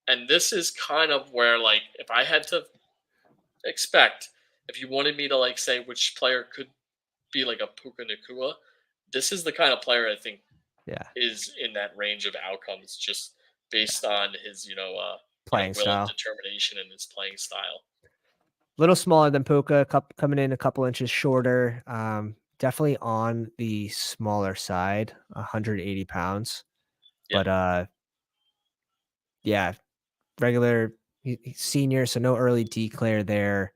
and this is kind of where, like, if I had to expect, if you wanted me to like say which player could be like a Puka Nakua, this is the kind of player I think
Yeah.
is in that range of outcomes, just
Yeah.
based on his
Playing
will and
style.
determination and his playing style.
Little smaller than Puka, coming in a couple inches shorter. Definitely on the smaller side, 180 pounds.
Yeah,
But yeah, regular he's senior, so no early declare there.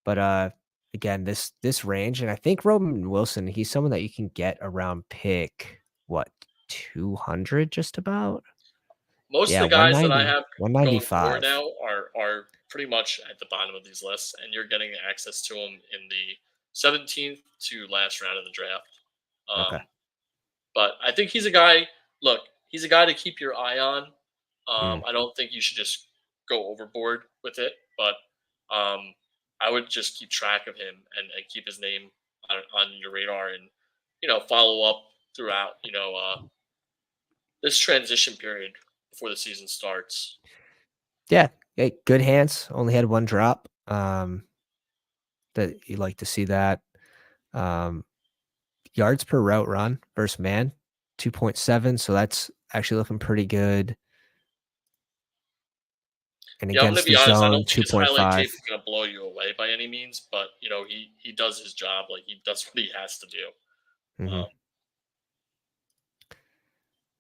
But again, this range, and I think Roman Wilson, he's someone that you can get around pick what 200 just about.
most
Yeah,
of the guys that I have going forward
195.
now are pretty much at the bottom of these lists, and you're getting access to them in the 17th to last round of the draft.
Okay.
But I think he's a guy. Look, he's a guy to keep your eye on.
Mm,
I don't think you should just go overboard with it, but I would just keep track of him and keep his name on your radar and follow up throughout this transition period before the season starts.
Yeah, good hands. Only had one drop. That you like to see that. Um, yards per route run versus man, 2.7. So that's actually looking pretty good. And
Yeah, I'm gonna
against
be
the
honest. I
zone,
don't think his highlight
2.5.
tape is gonna blow you away by any means, but he does his job. Like he does what he has to do.
Mm-hmm.
Um,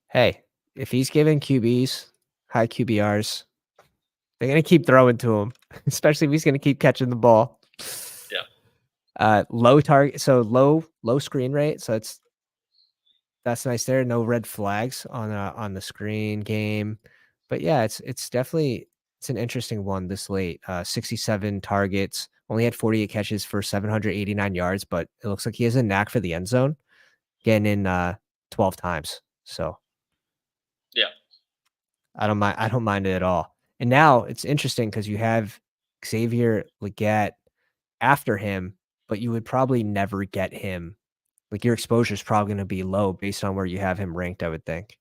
Hey, if he's giving QBs high QBRs, they're gonna keep throwing to him, especially if he's gonna keep catching the ball.
Yeah.
Low target, so low screen rate. So that's nice there. No red flags on the screen game. But yeah, it's definitely it's an interesting one this late. 67 targets, only had 48 catches for 789 yards, but it looks like he has a knack for the end zone, getting in 12 times. So
Yeah.
I don't mind it at all. And now it's interesting because you have Xavier Legette after him, but you would probably never get him. Like your exposure is probably going to be low based on where you have him ranked, I would think.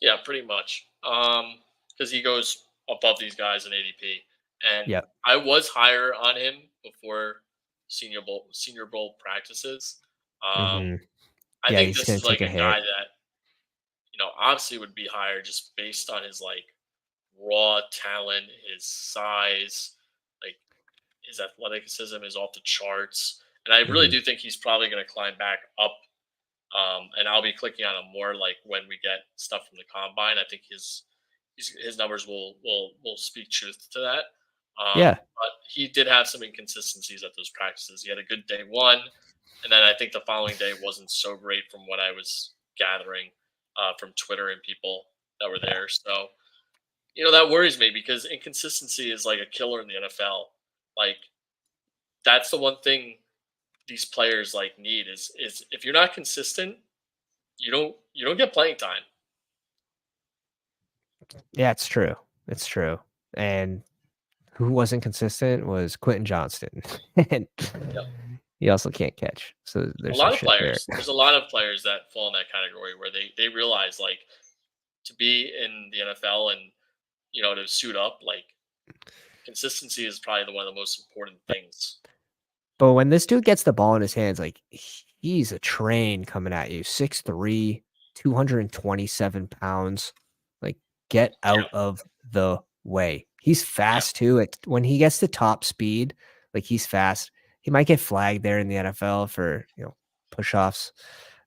Yeah, pretty much. Because he goes above these guys in ADP, and
Yep.
I was higher on him before Senior Bowl practices.
Hmm.
I
Yeah,
think
he's
this
going
is
to take
like
a
a guy
hit.
that obviously would be higher just based on his like raw talent, his size, like his athleticism is off the charts, and I really
Hmm.
do think he's probably going to climb back up. And I'll be clicking on him more like when we get stuff from the combine. I think his numbers will speak truth to that.
Yeah.
But he did have some inconsistencies at those practices. He had a good day one, and then I think the following day wasn't so great from what I was gathering from Twitter and people that were
Yeah.
there. So that worries me because inconsistency is like a killer in the NFL. Like that's the one thing these players like need is if you're not consistent, you don't get playing time.
Yeah, it's true. It's true. And who wasn't consistent was Quentin Johnston. And
Yep.
he also can't catch. So
A
there's some
lot of
shit there.
players. There's a lot of players that fall in that category where they realize like to be in the NFL and to suit up, like consistency is probably one of the most important things.
But when this dude gets the ball in his hands, like he's a train coming at you. 6'3", 227 pounds. Like, get
Yeah,
out of the way. He's
yeah.
fast too. When he gets to top speed, like he's fast. He might get flagged there in the NFL for push offs.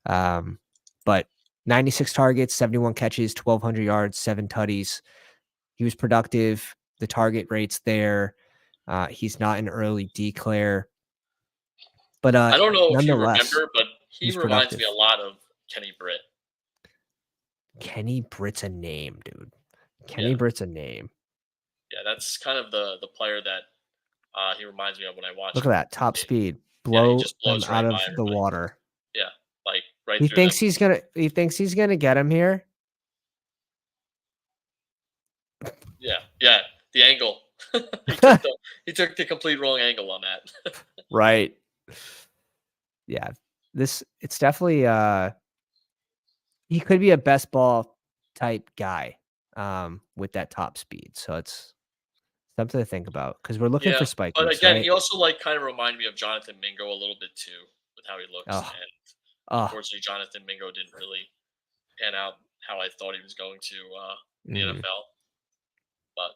But 96 targets, 71 catches, 1,200 yards, 7 tutties. He was productive. The target rate's there. He's not an early declare. But,
I don't know if you
nonetheless,
remember, but
he
he
was
reminds me
productive.
a lot of Kenny Britt.
Kenny Britt's a name, dude. Kenny
Yeah,
Britt's a name.
yeah. That's kind of the player that he reminds me of when I watch
Look at
him.
that top speed.
Yeah, he
Blow
just
them
blows
out
right by
of the
everybody.
water.
Yeah, like right through them.
He thinks he's gonna get him here.
Yeah, yeah. The angle. he took the complete wrong angle on that.
Right. Yeah. It's definitely he could be a best ball type guy with that top speed. So it's something to think about because we're looking
Yeah,
for spike
but
weeks,
again,
right?
he also like kind of reminded me of Jonathan Mingo a little bit too with how he looks,
Oh,
and
oh.
unfortunately, Jonathan Mingo didn't really pan out how I thought he was going to in the
Mhm.
NFL. But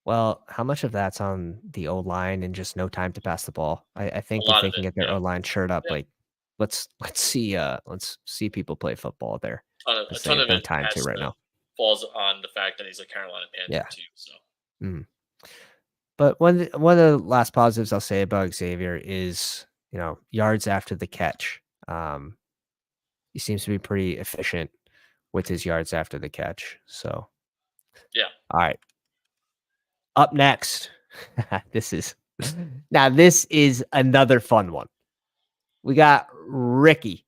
Well, how much of that's on the O line and just no time to pass the ball? I
a
think if
lot
they
of
can
it,
get their
yeah,
O line shirt up,
yeah,
like let's see people play football there
a
because they
ton
have
of
no
it
time to
has
right
to
now.
falls on the fact that he's a Carolina Panther
Yeah.
too. So
Mm. But one of the last positives I'll say about Xavier is yards after the catch. He seems to be pretty efficient with his yards after the catch. So
yeah,
all right, up next, this is another fun one. We got Ricky.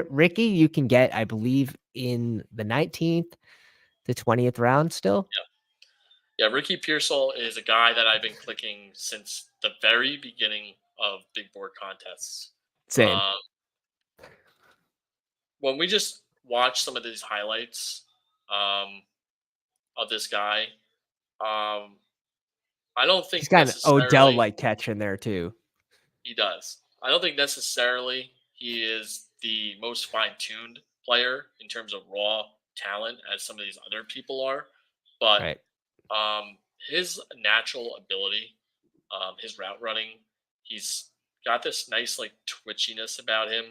Ricky, you can get, I believe, in the 19th to 20th round still.
yeah. Ricky Pearsall is a guy that I've been clicking since the very beginning of big board contests.
Same.
Um, when we just watch some of these highlights of this guy, um, I don't
He's
think
got an
necessarily
Odell-like catch in there too.
he does. I don't think necessarily he is the most fine-tuned player in terms of raw talent as some of these other people are, but
Right.
his natural ability, his route running, he's got this nice like twitchiness about him,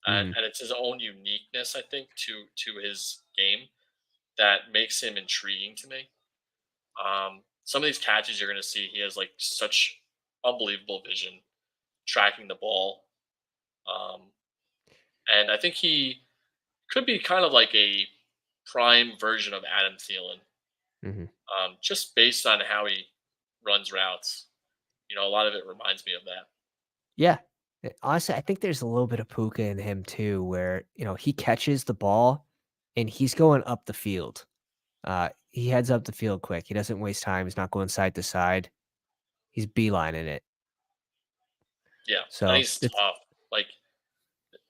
Mhm.
and it's his own uniqueness, I think, to his game that makes him intriguing to me. Some of these catches you're going to see, he has like such unbelievable vision tracking the ball, um, and I think he could be kind of like a prime version of Adam Thielen,
Mhm.
just based on how he runs routes. A lot of it reminds me of that.
Yeah. Honestly, I think there's a little bit of Puka in him too, where, he catches the ball and he's going up the field. He heads up the field quick. He doesn't waste time. He's not going side to side. He's beelining it.
Yeah, and
So
he's
it's
tough. Like,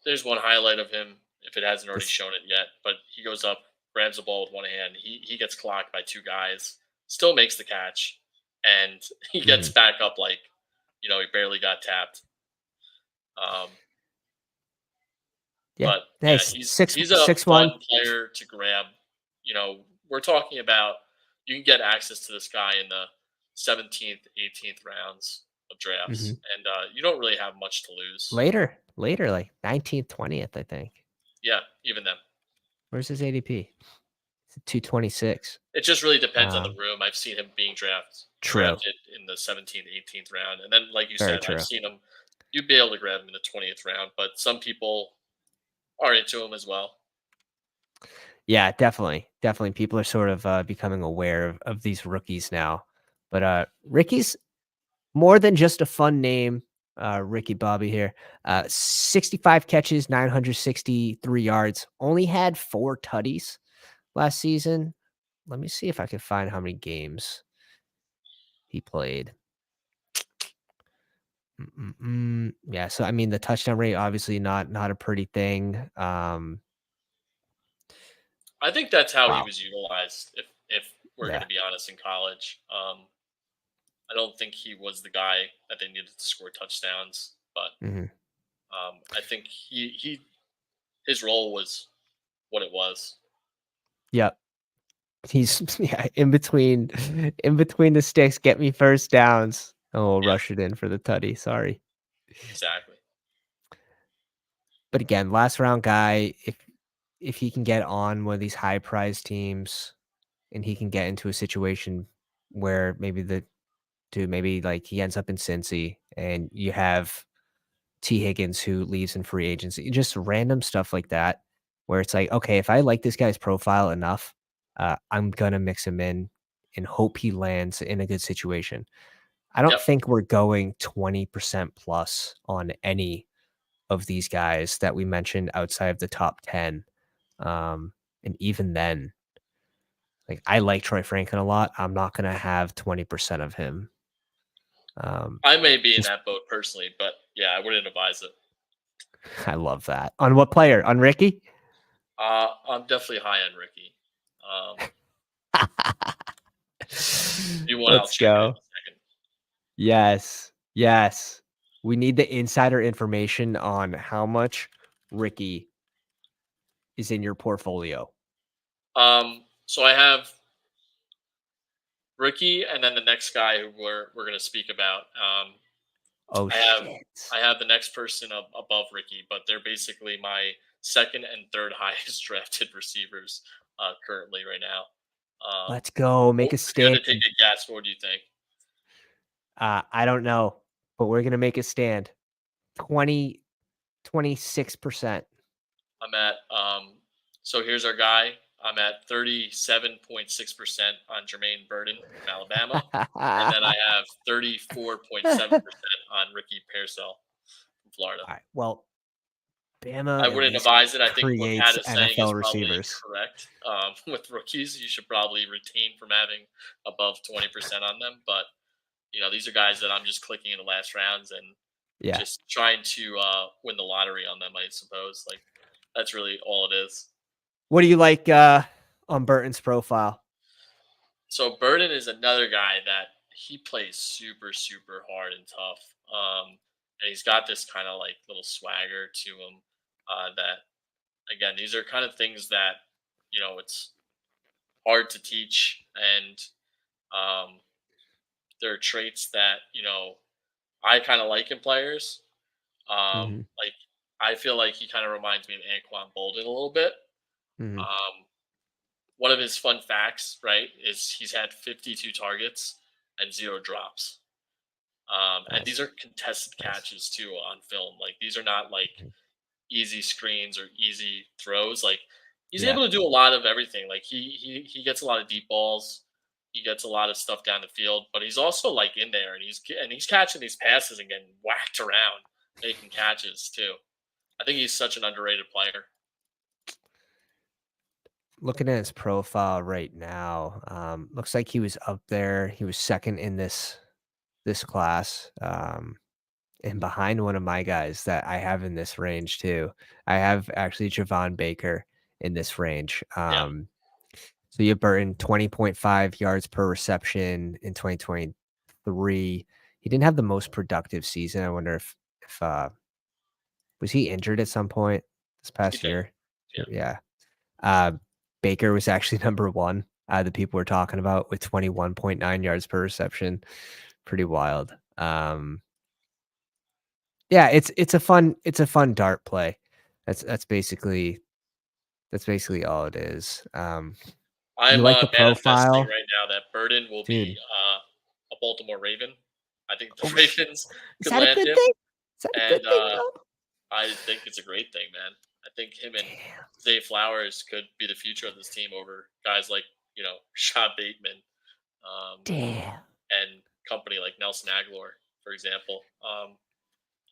there's one highlight of him, if it hasn't already
this.
shown it yet, but he goes up, grabs the ball with one hand. He gets clocked by two guys, still makes the catch, and he gets
Mhm.
back up like, he barely got tapped. Um,
Yeah.
but
Hey,
yeah,
s-
he's
six
he's a
six
fun
one.
player to grab. We're talking about you can get access to this guy in the 17th, 18th rounds of drafts,
Mhm.
and you don't really have much to lose.
Later, like 19th, 20th, I think.
Yeah, even then.
Where's his ADP? It's 226.
It just really depends on the
Um,
room. I've seen him being
true.
drafted in the 17th, 18th round, and then like you
Very
said, I've
true.
seen him. You'd be able to grab him in the 20th round, but some people are into him as well.
Yeah, definitely. Definitely. People are sort of becoming aware of these rookies now. But Ricky's more than just a fun name. Ricky Bobby here. 65 catches, 963 yards. Only had 4 tutties last season. Let me see if I can find how many games he played. Yeah, so I mean the touchdown rate obviously not a pretty thing.
I think that's how he
Wow.
was utilized. If we're going
Yeah.
to be honest, in college, I don't think he was the guy that they needed to score touchdowns, but
Mhm.
I think his role was what it was.
Yep. He's yeah, in between the sticks, get me first downs. Oh,
Yeah,
rush it in for the tutty. Sorry.
exactly.
But again, last round guy, if he can get on one of these high prize teams and he can get into a situation where maybe like he ends up in Cincy and you have T. Higgins who leaves in free agency, just random stuff like that, where it's like, okay, if I like this guy's profile enough, I'm gonna mix him in and hope he lands in a good situation. I don't
Yep.
think we're going 20% plus on any of these guys that we mentioned outside of the top 10. And even then, like I like Troy Franklin a lot. I'm not gonna have 20% of him.
I may be in
Just
that boat personally, but yeah, I wouldn't advise it.
I love that. On what player? On Ricky?
I'm definitely high on Ricky. If you want, I'll
Let's
check it in
go.
a second.
Yes. Yes. We need the insider information on how much Ricky is in your portfolio.
So I have Ricky, and then the next guy who we're going to speak about.
Oh
I have
shit.
I have the next person above Ricky, but they're basically my second and third highest drafted receivers currently right now.
Let's go. Make a
If you had
stand.
to take a guess, what would you think?
I don't know, but we're gonna make a stand. 20, 26%.
I'm at so here's our guy. I'm at 37.6% on Jermaine Burton from Alabama. And then I have 34.7% on Ricky Pearsall from Florida.
All right. Well, Bama
I
at
wouldn't
least
advise it. I think what Pat
creates
is saying is
NFL
probably
receivers.
correct. With rookies, you should probably retain from having above 20% on them. But, these are guys that I'm just clicking in the last rounds. And
Yeah.
just trying to win the lottery on them, I suppose. Like that's really all it is.
What do you like on Burton's profile?
So Burden is another guy that he plays super, super hard and tough. And he's got this kind of like little swagger to him. That again, these are kind of things that it's hard to teach, and um, there are traits that I kind of like in players.
Hmm.
Like I feel like he kind of reminds me of Anquan Bolden a little bit.
Hmm.
Um, One of his fun facts, right, is he's had 52 targets and 0 drops. And these
Nice.
are contested
Nice.
catches too on film. Like these are not like
Mhm.
easy screens or easy throws. Like he's
Yeah.
able to do a lot of everything. Like he gets a lot of deep balls. He gets a lot of stuff down the field, but he's also like in there and he's catching these passes and getting whacked around, making catches too. I think he's such an underrated player.
Looking at his profile right now, looks like he was up there. He was second in this class, and behind one of my guys that I have in this range too. I have actually Javon Baker in this range.
Yeah.
So you have Burton 20.5 yards per reception in 2023. He didn't have the most productive season. I wonder if was he injured at some point this
You
past
think?
year?
Yeah.
Yeah. Uh, Baker was actually number one. The people we're talking about with 21.9 yards per reception. Pretty wild. Yeah, it's a fun dart play. That's basically all it is. You
I'm
like the
manifesting
profile,
right now that Burden will be
dude?
a Baltimore Raven. I think the
Oh,
Ravens
is
could
that a
land
good
him,
thing? Is that a
and
good thing though?
I think it's a great thing, man. I think him and
Damn,
Zay Flowers could be the future of this team over guys like Rashad Bateman um,
damn.
and company like Nelson Aguilar, for example.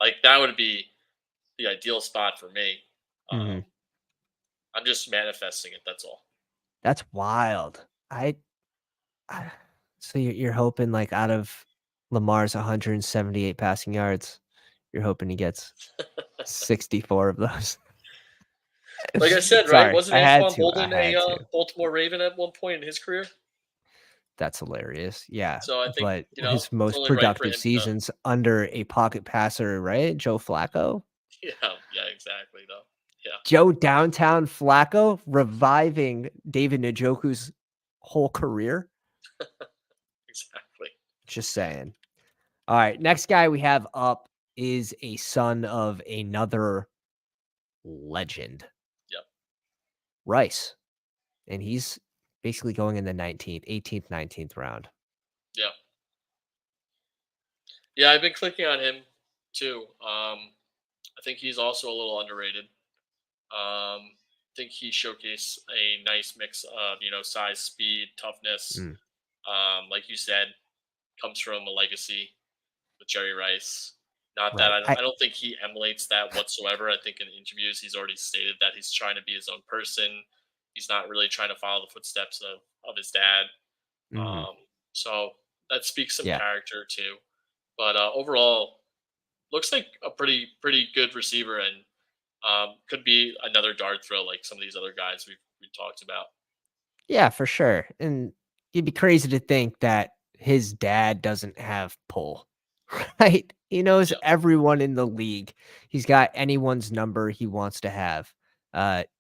Like that would be the ideal spot for me.
Mhm.
Um, I'm just manifesting it. That's all.
That's wild. I so you're hoping like out of Lamar's 178 passing yards, you're hoping he gets 64 of those.
Like I said, right?
Sorry,
Wasn't
I had
Anquan
to. I
Bolden a
had to.
Baltimore Raven at one point in his career?
That's hilarious. Yeah,
So I think
but his
it's
most
only right for
productive
him to.
seasons under a pocket passer, right? Joe Flacco?
Yeah, yeah, exactly. Though. Yeah,
Joe Downtown Flacco reviving David Njoku's whole career?
exactly.
Just saying. All right, next guy we have up is a son of another legend,
Yep.
Rice, and he's basically going in the 19th, 18th, 19th round.
Yeah. Yeah, I've been clicking on him too. I think he's also a little underrated. I think he showcased a nice mix of size, speed, toughness.
Mm,
Like you said, comes from a legacy with Jerry Rice. Not that
right.
I don't think he emulates that whatsoever. I think in interviews he's already stated that he's trying to be his own person. He's not really trying to follow the footsteps of his dad.
Mhm.
So that speaks some
Yeah.
character too. But overall, looks like a pretty good receiver and could be another dart throw like some of these other guys we talked about.
Yeah, for sure. And it'd be crazy to think that his dad doesn't have pull, right? He knows
Yeah,
everyone in the league. He's got anyone's number he wants to have.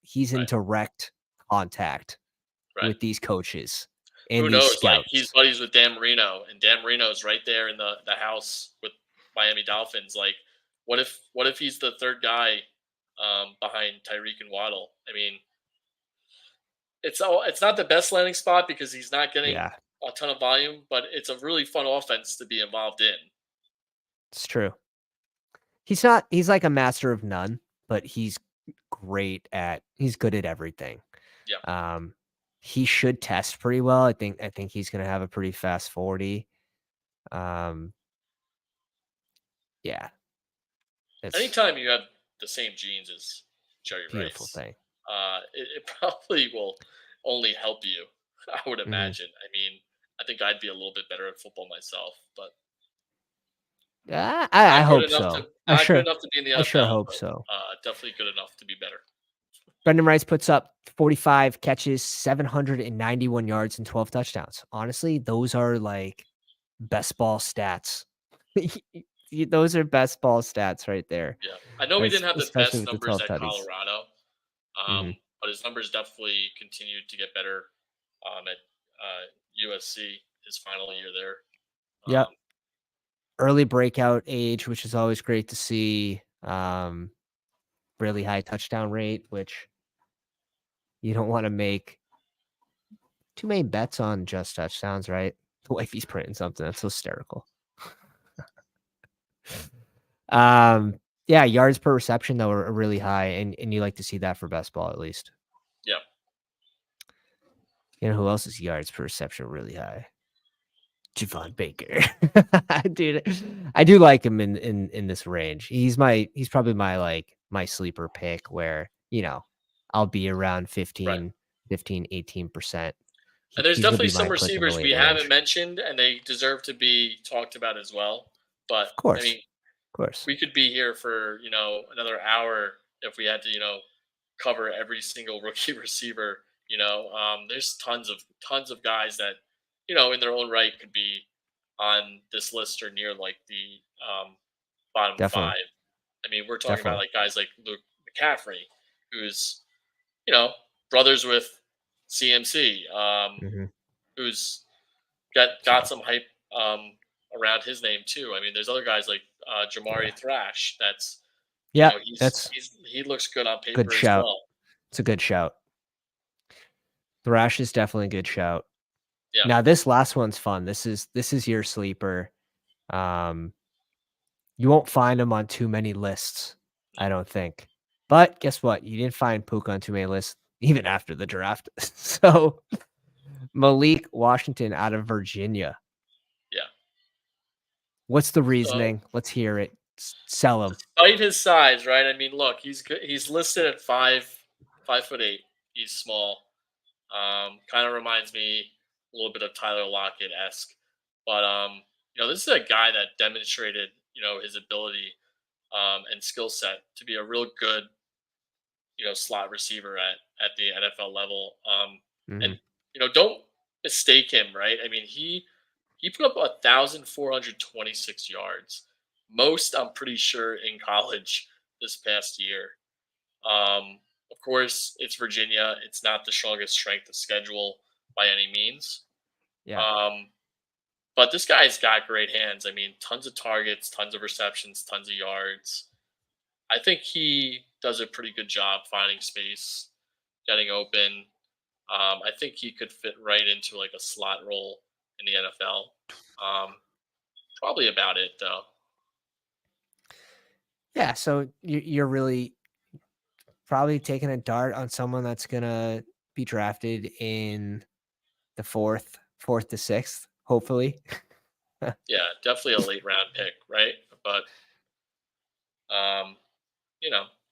He's in
right,
direct contact
right.
with these coaches
Who
and these
knows? Like he's
scouts.
buddies with Dan Marino, and Dan Marino's right there in the house with Miami Dolphins. Like, what if he's the third guy behind Tyreek and Waddle? I mean, it's not the best landing spot because he's not getting
Yeah,
a ton of volume, but it's a really fun offense to be involved in.
it's true. He's like a master of none, but he's good at everything.
Yeah.
Um, he should test pretty well. I think he's gonna have a pretty fast 40. Um, yeah, it's
Anytime you have the same genes as Jerry
beautiful
Rice,
thing.
it probably will only help you. I would
Mhm.
imagine. I mean, I think I'd be a little bit better at football myself, but
I hope so.
Not good enough to be in the NFL.
I sure hope
but,
so.
Definitely good enough to be better.
Brenden Rice puts up 45 catches, 791 yards, and 12 touchdowns. Honestly, those are like best ball stats. Those are best ball stats right there.
Yeah, I know we didn't have the
Especially
best
with the
numbers
12
at
tutties.
Colorado, but his numbers definitely continued to get better at USC, his final year there.
Yep. Early breakout age, which is always great to see. Really high touchdown rate, which you don't want to make too many bets on just touchdowns, right? The way he's printing something, that's hysterical. Yeah, yards per reception though are really high, and you like to see that for best ball at least.
Yeah.
You know who else's yards per reception really high? Javon Baker. Dude, I do like him in this range. He's probably my sleeper pick where, I'll be around 15, 18%.
And there's definitely some receivers we haven't
mentioned.
mentioned, and they deserve to be talked about as well. But
Of course.
I mean, we could be here for another hour if we had to cover every single rookie receiver. There's tons of guys that in their own right could be on this list or near like the bottom
Definitely.
5. I mean, we're talking about like guys like Luke McCaffrey, who's brothers with CMC, who's got some hype around his name too. I mean, there's other guys like Jamari Thrash. That's he looks good on paper
good shout.
as well.
It's a good shout. Thrash is definitely a good shout.
Yeah.
Now this last one's fun. This is your sleeper. You won't find him on too many lists, I don't think. But guess what? You didn't find Polk on too many lists even after the draft. So Malik Washington out of Virginia.
Yeah.
What's the reasoning? Let's hear it. Sell him.
Despite his size, right? I mean, look, he's good. He's listed at 5'8". He's small. Kind of reminds me a little bit of Tyler Lockett-esque. But this is a guy that demonstrated, his ability and skill set to be a real good, slot receiver at the NFL level. And don't mistake him, right? I mean, he put up 1,426 yards, most I'm pretty sure in college this past year. Of course, it's Virginia. It's not the strongest strength of schedule by any means.
Yeah.
But this guy's got great hands. I mean, tons of targets, tons of receptions, tons of yards. I think he does a pretty good job finding space, getting open. I think he could fit right into like a slot role in the NFL. Probably about it though.
Yeah, so you're really probably taking a dart on someone that's gonna be drafted in the fourth to 6th, hopefully.
Yeah, definitely a late round pick, right? But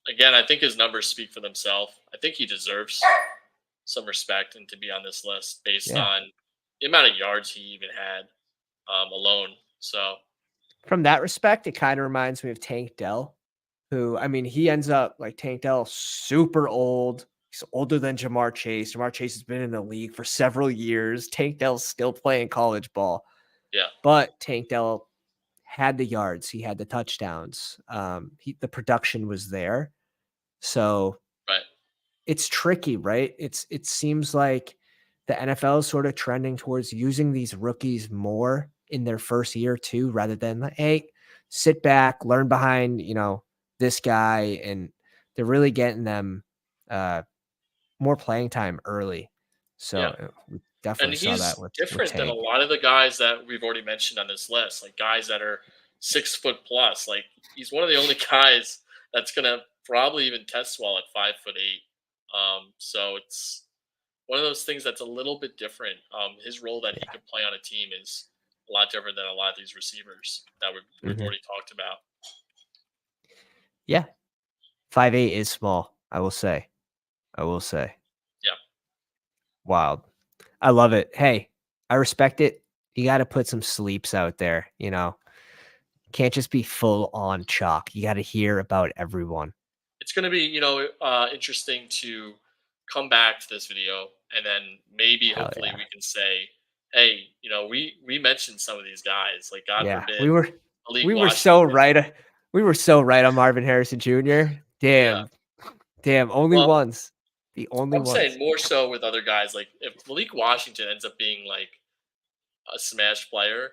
again, I think his numbers speak for themselves. I think he deserves some respect and to be on this list based on the amount of yards he even had alone. So
from that respect, it kind of reminds me of Tank Dell, who, I mean, he ends up like Tank Dell, super old. He's older than Jamar Chase. Jamar Chase has been in the league for several years. Tank Dell's still playing college ball.
Yeah.
But Tank Dell had the yards. He had the touchdowns. The production was there. So it's tricky, right? It seems like the NFL is sort of trending towards using these rookies more in their first year too, rather than like, hey, sit back, learn behind, this guy, and they're really getting them more playing time early. So we definitely saw that with
different
Tank.
than a lot of the guys that we've already mentioned on this list, like guys that are 6 foot plus. Like he's one of the only guys that's gonna probably even test well at 5'8". So it's one of those things that's a little bit different. His role that he could play on a team is a lot different than a lot of these receivers that we've already talked about.
Yeah. 5'8" is small, I will say.
Yeah.
Wild. I love it. Hey, I respect it. You got to put some sleeps out there, Can't just be full on chalk. You got to hear about everyone.
It's going to be, interesting to come back to this video and then maybe
Hell
hopefully
yeah.
we can say, hey, we mentioned some of these guys, like God
Yeah,
forbid,
we were
Malik
so
Washington.
right. We were so right on Marvin Harrison Jr.
Yeah.
Damn, only
Well,
ones. The only
I'm
ones.
saying more so with other guys. Like if Malik Washington ends up being like a smash player,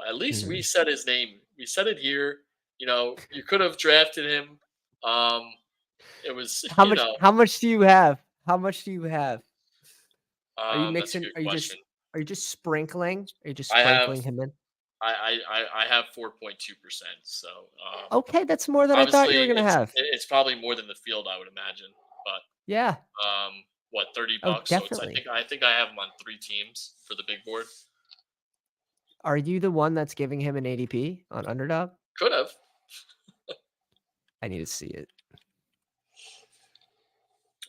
at least we said his name. We said it here. You could have drafted him. It was,
How much do you have? How much do you have? Are you
that's a
mixing?
good
Are you
question.
just sprinkling? Are you just
I have
sprinkling him in?
I have 4.2%. So
Okay, that's more than I thought
obviously
you were gonna have.
it's probably more than the field, I would imagine. But
Yeah.
what, $30?
Oh,
So it's
definitely.
I think I have him on 3 teams for the big board.
Are you the one that's giving him an ADP on Underdog?
Could have.
I need to see it.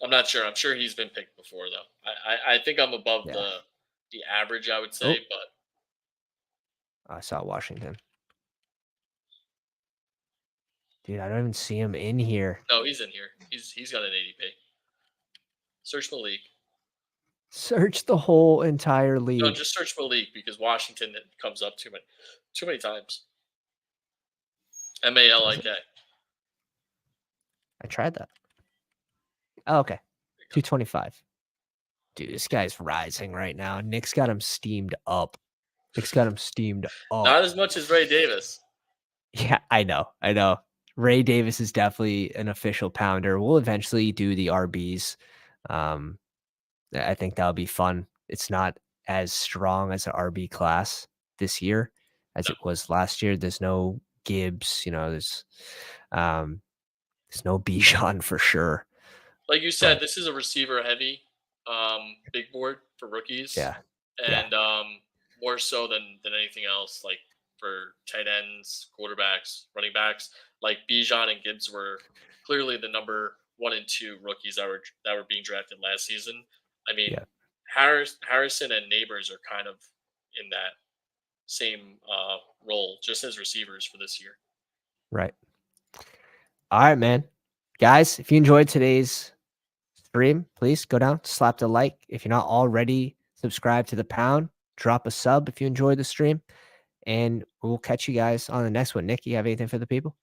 I'm not sure. I'm sure he's been picked before though. I think I'm above
Yeah.
the average, I would say, but
I saw Washington. Dude, I don't even see him in here.
no, he's in here. He's got an ADP. Search Malik.
Search the whole entire league.
No, just search Malik because Washington comes up too many times. Malik.
I tried that. Oh, okay. 225. Dude, this guy's rising right now. Nick's got him steamed up.
Not as much as Ray Davis.
Yeah, I know. Ray Davis is definitely an official pounder. We'll eventually do the RBs. I think that'll be fun. It's not as strong as an RB class this year as it was last year. There's no Gibbs, there's no Bijan for sure.
Like you said, this is a receiver heavy big board for rookies.
Yeah.
And more so than anything else, like for tight ends, quarterbacks, running backs, like Bijan and Gibbs were clearly the number 1 and 2 rookies that were being drafted last season. I mean, Harrison and Nabers are kind of in that same role, just as receivers for this year.
Right. All right, man. Guys, if you enjoyed today's stream, please go down, slap the like. If you're not already subscribed to the Pound, drop a sub if you enjoyed the stream. And we'll catch you guys on the next one. Nick, you have anything for the people?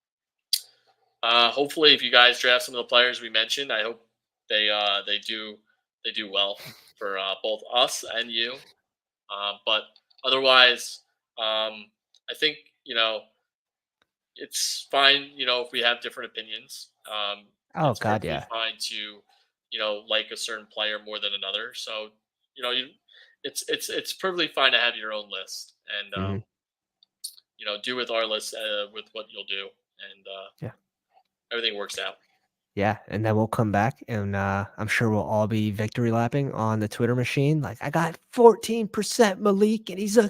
Hopefully, if you guys draft some of the players we mentioned, I hope they do well for both us and you. But otherwise, I think it's fine. If we have different opinions, it's perfectly fine to like a certain player more than another. So it's perfectly fine to have your own list and do with our list with what you'll do, and everything works out.
Yeah, and then we'll come back, and I'm sure we'll all be victory lapping on the Twitter machine. Like, I got 14% Malik, and he's a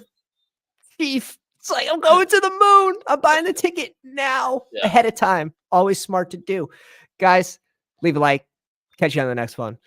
chief. It's like, I'm going to the moon. I'm buying the ticket now ahead of time. Always smart to do. Guys, leave a like. Catch you on the next one.